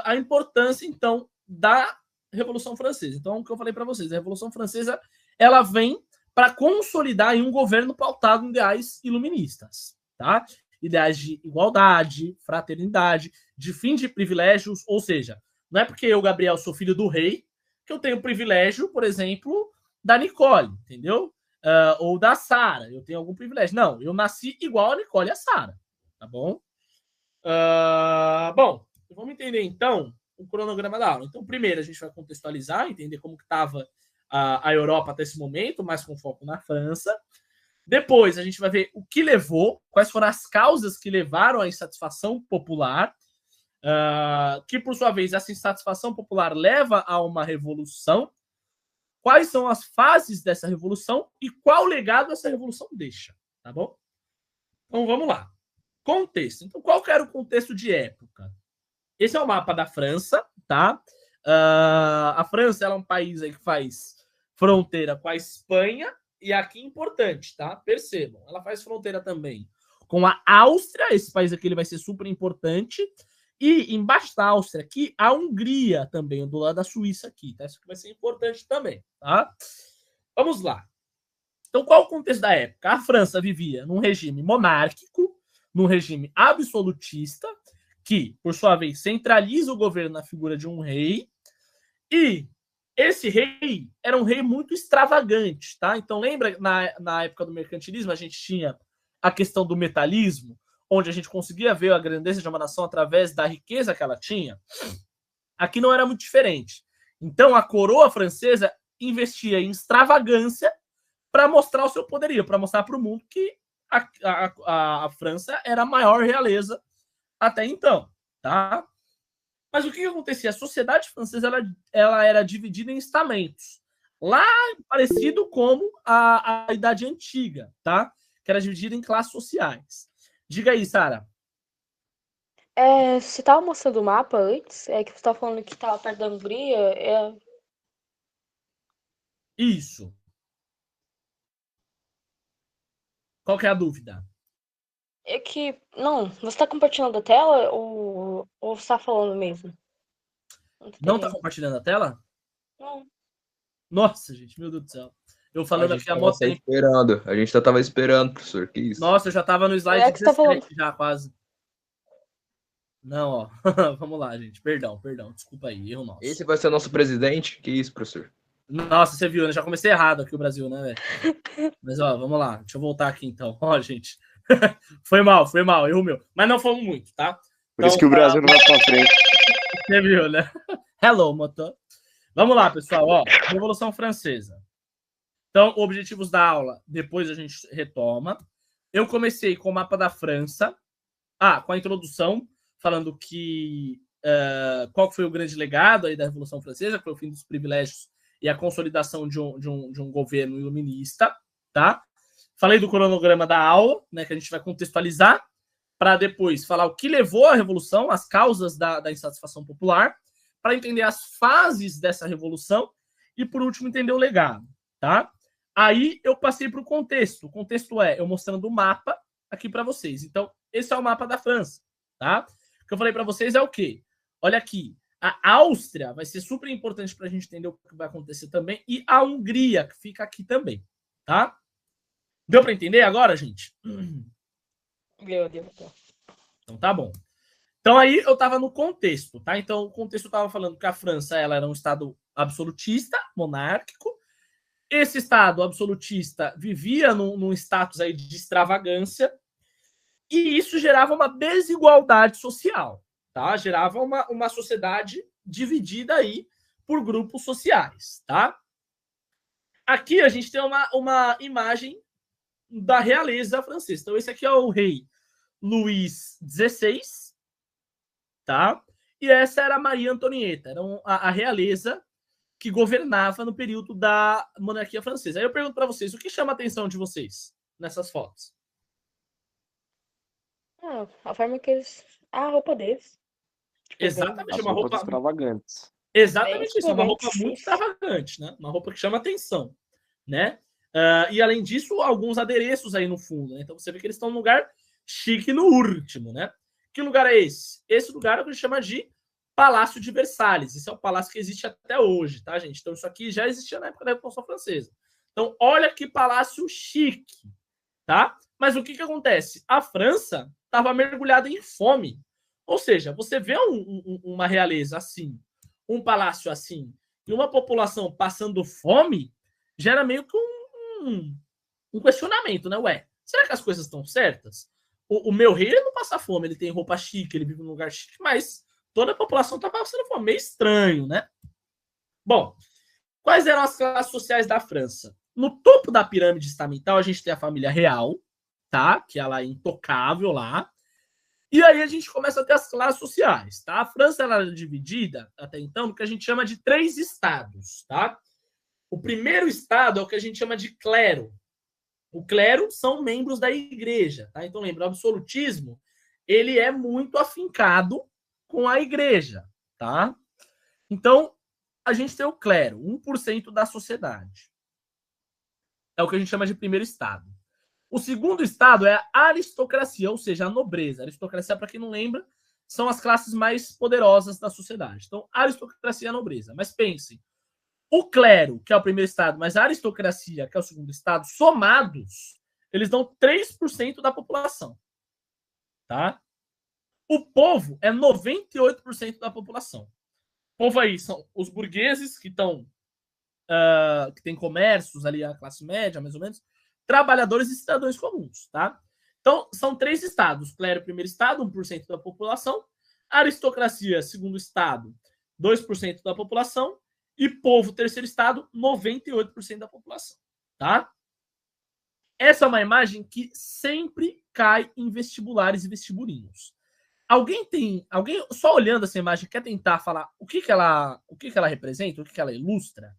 a importância, então, da Revolução Francesa. Então, o que eu falei para vocês, a Revolução Francesa, ela vem para consolidar em um governo pautado em ideais iluministas, tá? Ideais de igualdade, fraternidade, de fim de privilégios, ou seja, não é porque eu, Gabriel, sou filho do rei, que eu tenho privilégio, por exemplo, da Nicole, entendeu? Ou da Sara, eu tenho algum privilégio. Não, eu nasci igual a Nicole e a Sara, tá bom? Bom, vamos entender, então, o cronograma da aula. Então, primeiro, a gente vai contextualizar, entender como que estava a Europa até esse momento, mais com foco na França. Depois, a gente vai ver o que levou, quais foram as causas que levaram à insatisfação popular, que, por sua vez, essa insatisfação popular leva a uma revolução, quais são as fases dessa revolução e qual legado essa revolução deixa, tá bom? Então, vamos lá. Contexto. Então, qual que era o contexto de época? Esse é o mapa da França, tá? A França ela é um país aí que faz fronteira com a Espanha, e aqui importante, tá? Percebam, ela faz fronteira também com a Áustria, esse país aqui ele vai ser super importante, e embaixo da Áustria aqui, a Hungria também, do lado da Suíça aqui, tá? Isso aqui vai ser importante também, tá? Vamos lá. Então, qual o contexto da época? A França vivia num regime monárquico, num regime absolutista, que, por sua vez, centraliza o governo na figura de um rei, e esse rei era um rei muito extravagante, tá? Então, lembra, na época do mercantilismo, a gente tinha a questão do metalismo, onde a gente conseguia ver a grandeza de uma nação através da riqueza que ela tinha? Aqui não era muito diferente. Então, a coroa francesa investia em extravagância para mostrar o seu poderio, para mostrar para o mundo que a França era a maior realeza até então, tá? Mas o que acontecia? A sociedade francesa ela era dividida em estamentos, lá parecido como a Idade Antiga, tá? Que era dividida em classes sociais. Diga aí, Sara. Você estava mostrando o mapa antes? É que você estava falando que estava perto da Hungria. Isso. Qual que é a dúvida? É que. Não, você está compartilhando a tela ou você está falando mesmo? Não tá compartilhando a tela? Não. Nossa, gente, meu Deus do céu. Eu A falando gente aqui há tava muito só tempo. esperando. A gente tava esperando, professor. Que isso? Nossa, eu já tava no slide É que você tá 17 já, quase. Não, ó. Vamos lá, gente. Perdão. Desculpa aí, erro nosso. Esse vai ser nosso presidente? Que isso, professor? Nossa, você viu, né? Já comecei errado aqui o Brasil, né, velho? Mas, ó, vamos lá. Deixa eu voltar aqui, então. Ó, gente. Foi mal, erro meu. Mas não fomos muito, tá? Por isso que o Brasil não vai pra frente. Você viu, né? Hello, motor. Vamos lá, pessoal. Ó, Revolução Francesa. Então, objetivos da aula, depois a gente retoma. Eu comecei com o mapa da França. Com a introdução, falando que qual foi o grande legado aí da Revolução Francesa, que foi o fim dos privilégios e a consolidação de um governo iluminista, tá? Falei do cronograma da aula, né, que a gente vai contextualizar, para depois falar o que levou à Revolução, as causas da insatisfação popular, para entender as fases dessa Revolução e, por último, entender o legado, tá? Aí eu passei para o contexto. O contexto é eu mostrando o mapa aqui para vocês. Então, esse é o mapa da França, tá? O que eu falei para vocês é o quê? Olha aqui, a Áustria vai ser super importante para a gente entender o que vai acontecer também, e a Hungria, que fica aqui também, tá? Deu para entender agora, gente? Deu. Então tá bom. Então aí eu estava no contexto, tá? Então o contexto eu estava falando que a França ela era um estado absolutista, monárquico. Esse estado absolutista vivia num status aí de extravagância, e isso gerava uma desigualdade social, tá? Gerava uma sociedade dividida aí por grupos sociais, tá? Aqui a gente tem uma imagem da realeza francesa. Então esse aqui é o rei Luís XVI, tá? E essa era a Maria Antonieta, era a realeza que governava no período da monarquia francesa. Aí eu pergunto para vocês, o que chama a atenção de vocês nessas fotos? A forma que eles. A roupa deles. Exatamente, As uma roupas roupa. extravagantes. Exatamente isso, é uma roupa extravagante. muito extravagante, né? Uma roupa que chama atenção, né? E além disso, alguns adereços aí no fundo, né? Então você vê que eles estão num lugar chique no último, né? Que lugar é esse? Esse lugar é o que a gente chama de Palácio de Versalhes. Esse é o palácio que existe até hoje, tá, gente? Então isso aqui já existia na época da Revolução Francesa. Então olha que palácio chique, tá? Mas o que acontece? A França estava mergulhada em fome. Ou seja, você vê uma realeza assim, um palácio assim, e uma população passando fome, gera meio que um questionamento, né? Ué, será que as coisas estão certas? O meu rei ele não passa fome, ele tem roupa chique, ele vive num lugar chique, mas toda a população está passando fome. Meio estranho, né? Bom, quais eram as classes sociais da França? No topo da pirâmide estamental, a gente tem a família real, tá? Que ela é intocável lá. E aí a gente começa a ter as classes sociais, tá? A França ela é dividida, até então, no que a gente chama de 3 estados, tá? O primeiro estado é o que a gente chama de clero. O clero são membros da igreja, tá? Então lembra, o absolutismo ele é muito afincado com a igreja, tá? Então, a gente tem o clero, 1% da sociedade. É o que a gente chama de primeiro estado. O segundo estado é a aristocracia, ou seja, a nobreza. A aristocracia, para quem não lembra, são as classes mais poderosas da sociedade. Então, a aristocracia e a nobreza. Mas pensem, o clero, que é o primeiro estado, mas a aristocracia, que é o segundo estado, somados, eles dão 3% da população. Tá? O povo é 98% da população. O povo aí são os burgueses, que estão que tem comércios ali, a classe média, mais ou menos, trabalhadores e cidadãos comuns, tá? Então, são 3 estados. Clero, primeiro estado, 1% da população. Aristocracia, segundo estado, 2% da população. E povo, terceiro estado, 98% da população, tá? Essa é uma imagem que sempre cai em vestibulares e vestibulinhos. Alguém só olhando essa imagem quer tentar falar o que ela representa, o que ela ilustra?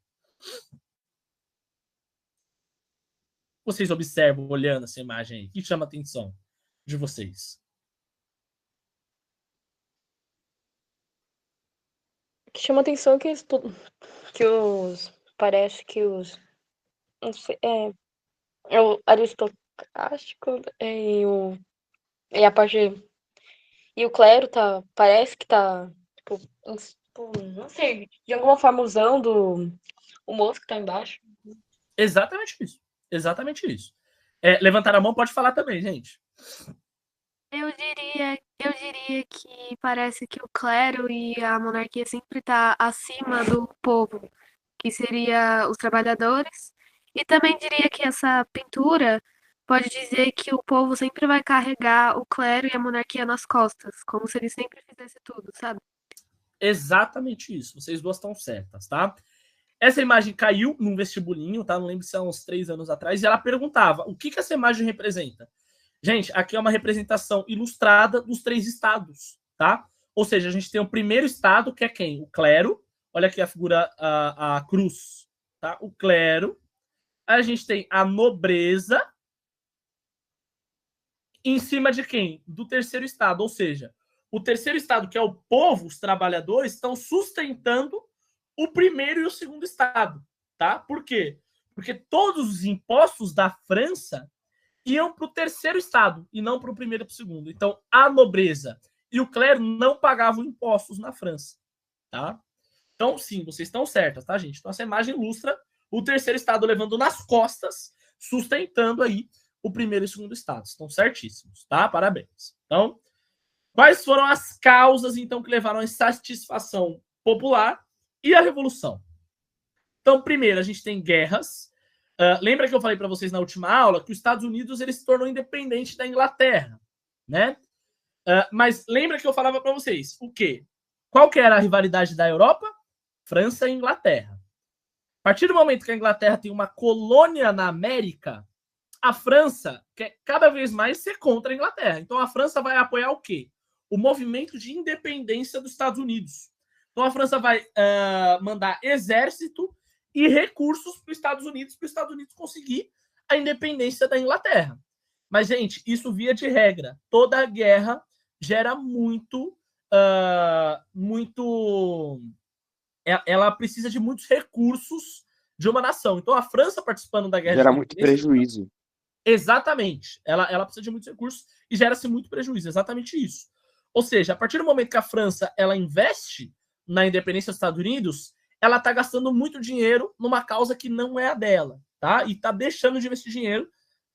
Vocês observam olhando essa imagem aí? O que chama a atenção de vocês? O que chama atenção é parece que os não sei, é o aristocrático e a parte e o clero parece que tá não sei, de alguma forma usando o moço que tá embaixo. Exatamente isso. Exatamente isso. Levantar a mão pode falar também, gente. Eu diria que parece que o clero e a monarquia sempre tá acima do povo, que seria os trabalhadores. E também diria que essa pintura pode dizer que o povo sempre vai carregar o clero e a monarquia nas costas, como se ele sempre fizesse tudo, sabe? Exatamente isso. Vocês duas estão certas, tá? Essa imagem caiu num vestibulinho, tá? Não lembro se há uns 3 anos atrás, e ela perguntava o que essa imagem representa. Gente, aqui é uma representação ilustrada dos 3 estados, tá? Ou seja, a gente tem o primeiro estado, que é quem? O clero. Olha aqui a figura, a cruz, tá? O clero. Aí a gente tem a nobreza. Em cima de quem? Do terceiro estado. Ou seja, o terceiro estado, que é o povo, os trabalhadores, estão sustentando o primeiro e o segundo estado, tá? Por quê? Porque todos os impostos da França iam para o terceiro estado e não para o primeiro e para o segundo. Então, a nobreza e o clero não pagavam impostos na França, tá? Então, sim, vocês estão certas, tá, gente? Então, essa imagem ilustra o terceiro estado levando nas costas, sustentando aí o primeiro e o segundo estado. Estão certíssimos, tá? Parabéns. Então, quais foram as causas, então, que levaram à insatisfação popular e a revolução? Então, primeiro, a gente tem guerras. Lembra que eu falei para vocês na última aula que os Estados Unidos ele se tornou independente da Inglaterra, né? Mas lembra que eu falava para vocês o quê? Qual que era a rivalidade da Europa? França e Inglaterra. A partir do momento que a Inglaterra tem uma colônia na América, a França quer cada vez mais ser contra a Inglaterra. Então, a França vai apoiar o quê? O movimento de independência dos Estados Unidos. Então, a França vai mandar exército e recursos para os Estados Unidos conseguir a independência da Inglaterra. Mas, gente, isso via de regra. Toda guerra gera ela precisa de muitos recursos de uma nação. Então, a França participando da guerra... Gera muito prejuízo. Exatamente. Ela precisa de muitos recursos e gera-se muito prejuízo. Exatamente isso. Ou seja, a partir do momento que a França ela investe na independência dos Estados Unidos, ela está gastando muito dinheiro numa causa que não é a dela, tá? E está deixando de investir dinheiro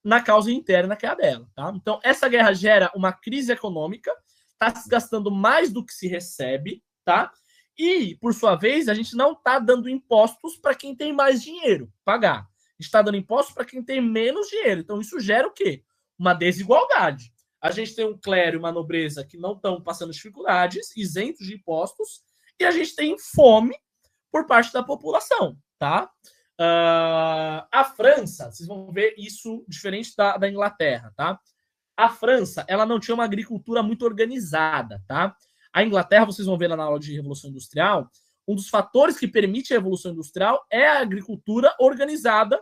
na causa interna que é a dela, tá? Então, essa guerra gera uma crise econômica, está se gastando mais do que se recebe, tá? E, por sua vez, a gente não está dando impostos para quem tem mais dinheiro pagar. A gente está dando impostos para quem tem menos dinheiro. Então, isso gera o quê? Uma desigualdade. A gente tem um clero e uma nobreza que não estão passando dificuldades, isentos de impostos, e a gente tem fome por parte da população, tá? A França, vocês vão ver isso diferente da Inglaterra, tá? A França, ela não tinha uma agricultura muito organizada, tá? A Inglaterra, vocês vão ver lá na aula de Revolução Industrial, um dos fatores que permite a Revolução Industrial é a agricultura organizada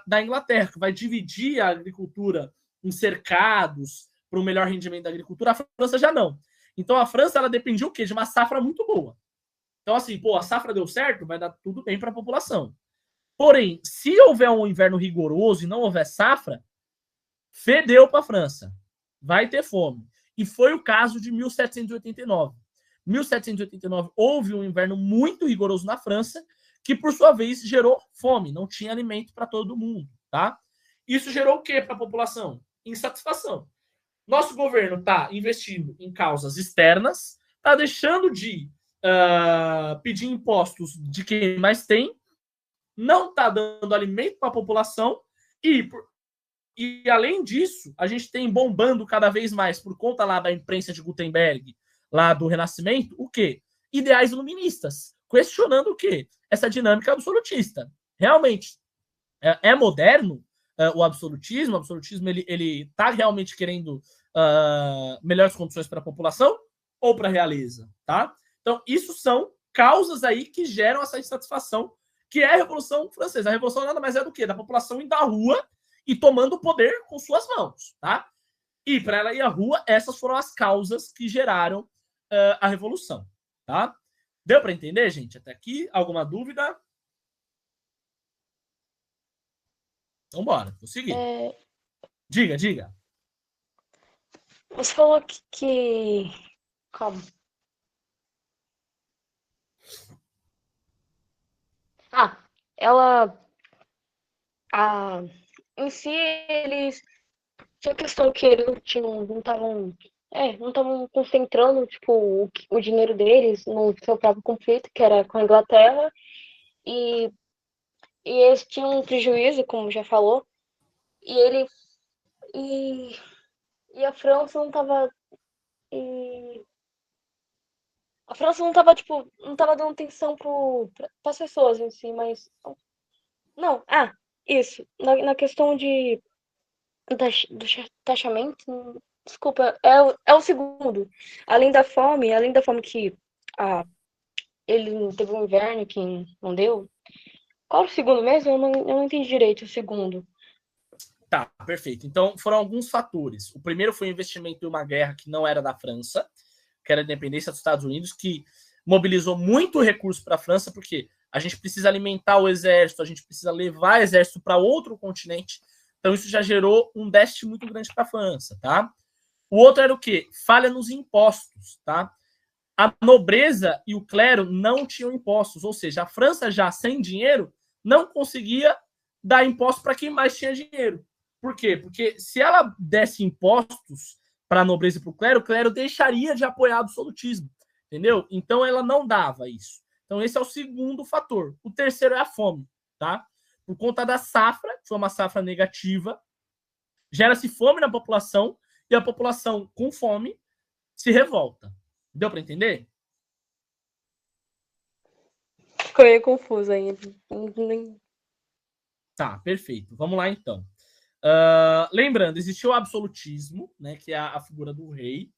da Inglaterra, que vai dividir a agricultura em cercados, para o melhor rendimento da agricultura, a França já não. Então a França ela dependia o quê? De uma safra muito boa. Então, assim, pô, a safra deu certo, vai dar tudo bem para a população. Porém, se houver um inverno rigoroso e não houver safra, fedeu para a França. Vai ter fome. E foi o caso de 1789. 1789 houve um inverno muito rigoroso na França, que por sua vez gerou fome, não tinha alimento para todo mundo, tá? Isso gerou o quê para a população? Insatisfação. Nosso governo está investindo em causas externas, está deixando de pedir impostos de quem mais tem, não está dando alimento para a população e, além disso, a gente tem bombando cada vez mais, por conta lá da imprensa de Gutenberg, lá do Renascimento, o quê? Ideais iluministas, questionando o quê? Essa dinâmica absolutista. Realmente, é moderno o absolutismo ele está realmente querendo melhores condições para a população ou para a realeza, tá? Então, isso são causas aí que geram essa insatisfação, que é a Revolução Francesa. A Revolução nada mais é do que da população indo à rua e tomando o poder com suas mãos, tá? E para ela ir à rua, essas foram as causas que geraram a Revolução, tá? Deu para entender, gente? Até aqui, alguma dúvida? Então, bora, vou seguir. Diga. Você falou Calma. Ela... Em si, eles... Tinha questão que eles não estavam... não estavam concentrando, tipo, o dinheiro deles no seu próprio conflito, que era com a Inglaterra. E eles tinham um prejuízo, como já falou. E a França não estava... A França não estava, tipo, não tava dando atenção para as pessoas em si, mas... Não, isso. Na questão do taxamento, desculpa, é o segundo. Além da fome que ele teve um inverno que não deu. Qual o segundo mesmo? Eu não entendi direito o segundo. Tá, perfeito. Então, foram alguns fatores. O primeiro foi o investimento em uma guerra que não era da França, que era a independência dos Estados Unidos, que mobilizou muito recurso para a França, porque a gente precisa alimentar o exército, a gente precisa levar exército para outro continente. Então, isso já gerou um déficit muito grande para a França, tá? O outro era o quê? Falha nos impostos, tá? A nobreza e o clero não tinham impostos, ou seja, a França já sem dinheiro não conseguia dar impostos para quem mais tinha dinheiro. Por quê? Porque se ela desse impostos para a nobreza e para o clero deixaria de apoiar o absolutismo, entendeu? Então ela não dava isso. Então esse é o segundo fator. O terceiro é a fome, tá? Por conta da safra, que foi uma safra negativa, gera-se fome na população e a população com fome se revolta. Deu para entender? Ficou meio confuso ainda. Tá, perfeito. Vamos lá, então. Lembrando, existiu o absolutismo, né, que é a figura do rei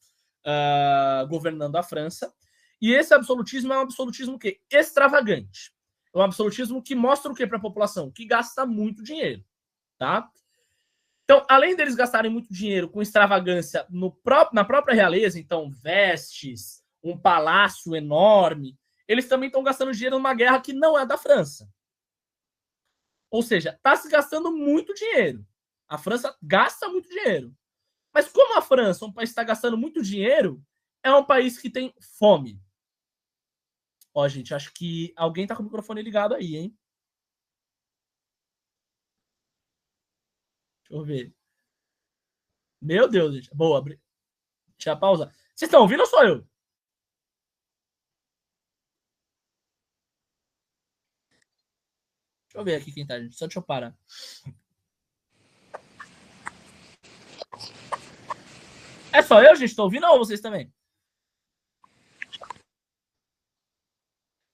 governando a França. E esse absolutismo é um absolutismo que extravagante. É um absolutismo que mostra o que para a população? Que gasta muito dinheiro, tá? Então, além deles gastarem muito dinheiro com extravagância na própria realeza, então vestes, um palácio enorme, eles também estão gastando dinheiro numa guerra que não é da França. Ou seja, está se gastando muito dinheiro. A França gasta muito dinheiro. Mas como a França, um país que está gastando muito dinheiro, é um país que tem fome. Ó, gente, acho que alguém está com o microfone ligado aí, hein? Deixa eu ver. Meu Deus, gente. Boa. Deixa eu pausar. Vocês estão ouvindo ou sou eu? Deixa eu ver aqui quem tá, gente. Só deixa eu parar. É só eu, gente? Tô ouvindo ou vocês também?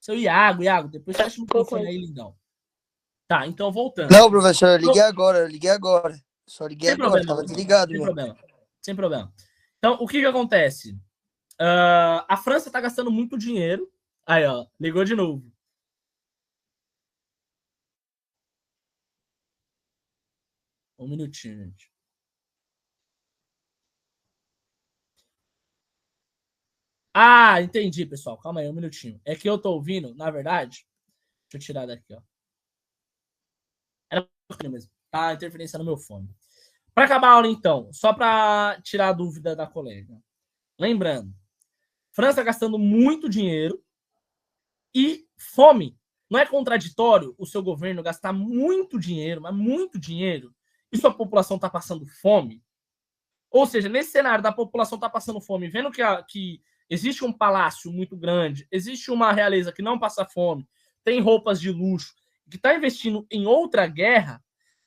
Seu Iago, depois fecha o microfone aí, lindão. Tá, então voltando. Não, professor, eu liguei agora. Só liguei sem agora, problema, tava desligado, sem problema. Então, o que acontece? A França tá gastando muito dinheiro. Aí, ó, ligou de novo. Um minutinho, gente. Ah, entendi, pessoal. Calma aí, um minutinho. É que eu tô ouvindo, na verdade. Deixa eu tirar daqui, ó. Era mesmo. Tá interferência no meu fone. Para acabar a aula, então, só para tirar a dúvida da colega. Lembrando, França gastando muito dinheiro e fome. Não é contraditório o seu governo gastar muito dinheiro, mas muito dinheiro, e sua população está passando fome? Ou seja, nesse cenário da população está passando fome, vendo que existe um palácio muito grande, existe uma realeza que não passa fome, tem roupas de luxo, que está investindo em outra guerra,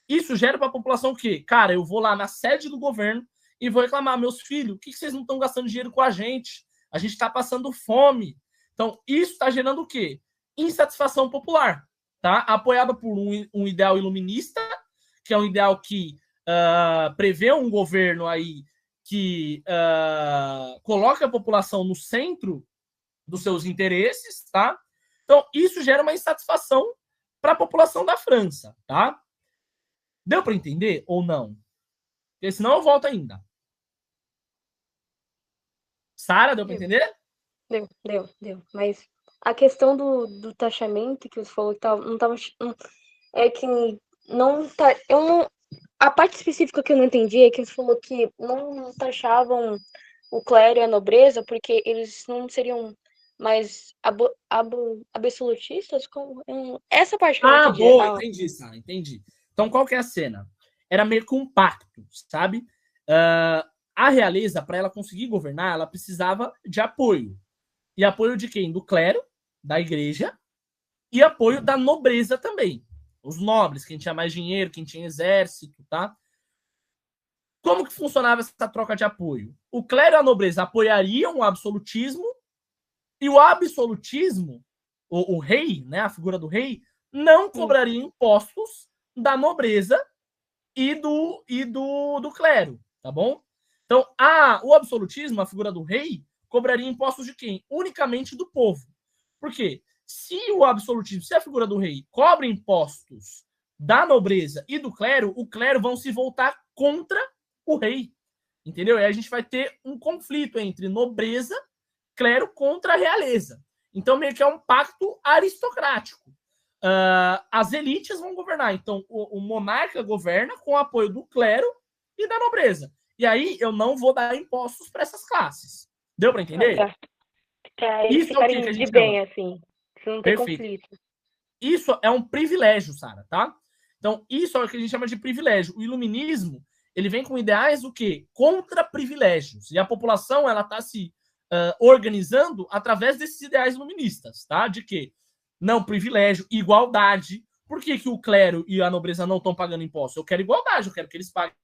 isso gera para a população o quê? Cara, eu vou lá na sede do governo e vou reclamar, meus filhos, por que vocês não estão gastando dinheiro com a gente? A gente está passando fome. Então, isso está gerando o quê? Insatisfação popular, tá? Apoiado por um ideal iluminista, que é um ideal que prevê um governo aí que coloca a população no centro dos seus interesses, tá? Então, isso gera uma insatisfação para a população da França, tá? Deu para entender ou não? Porque senão eu volto ainda. Sara, deu para entender? Deu. Mas a questão do taxamento que você falou que não tava. É que não tá. A parte específica que eu não entendi é que você falou que não taxavam o clero e a nobreza porque eles não seriam mais absolutistas? Essa parte que eu não entendi. Boa, entendi, Sara, entendi. Então, qual que é a cena? Era meio que um pacto, sabe? A realeza, para ela conseguir governar, ela precisava de apoio. E apoio de quem? Do clero, da igreja, e apoio da nobreza também. Os nobres, quem tinha mais dinheiro, quem tinha exército, tá? Como que funcionava essa troca de apoio? O clero e a nobreza apoiariam o absolutismo, e o absolutismo, o rei, né, a figura do rei, não cobraria impostos da nobreza e do clero, tá bom? Então, o absolutismo, a figura do rei, cobraria impostos de quem? Unicamente do povo. Por quê? Se o absolutismo, se a figura do rei cobra impostos da nobreza e do clero, o clero vão se voltar contra o rei. Entendeu? E aí a gente vai ter um conflito entre nobreza, clero contra a realeza. Então, meio que é um pacto aristocrático. As elites vão governar. Então, o monarca governa com o apoio do clero e da nobreza. E aí, eu não vou dar impostos para essas classes. Deu para entender? Eles ficarem de bem, assim. Se não tem conflito. Isso é um privilégio, Sara, tá? Então, isso é o que a gente chama de privilégio. O iluminismo, ele vem com ideais o quê? Contra privilégios. E a população, ela está se organizando através desses ideais iluministas, tá? De quê? Não, privilégio, igualdade. Por que o clero e a nobreza não estão pagando impostos? Eu quero igualdade, eu quero que eles paguem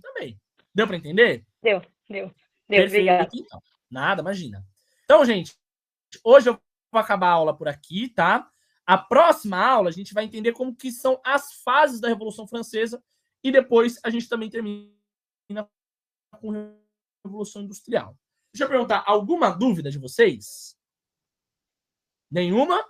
também. Deu para entender? Deu. Perfeito, Obrigado. então. Nada, imagina. Então, gente, hoje eu vou acabar a aula por aqui, tá? A próxima aula a gente vai entender como que são as fases da Revolução Francesa e depois a gente também termina com a Revolução Industrial. Deixa eu perguntar, alguma dúvida de vocês? Nenhuma?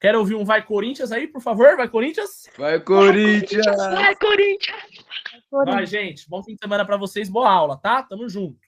Quero ouvir um Vai Corinthians aí, por favor? Vai Corinthians? Vai, Corinthians! Vai, Corinthians! Vai, gente. Bom fim de semana para vocês. Boa aula, tá? Tamo junto.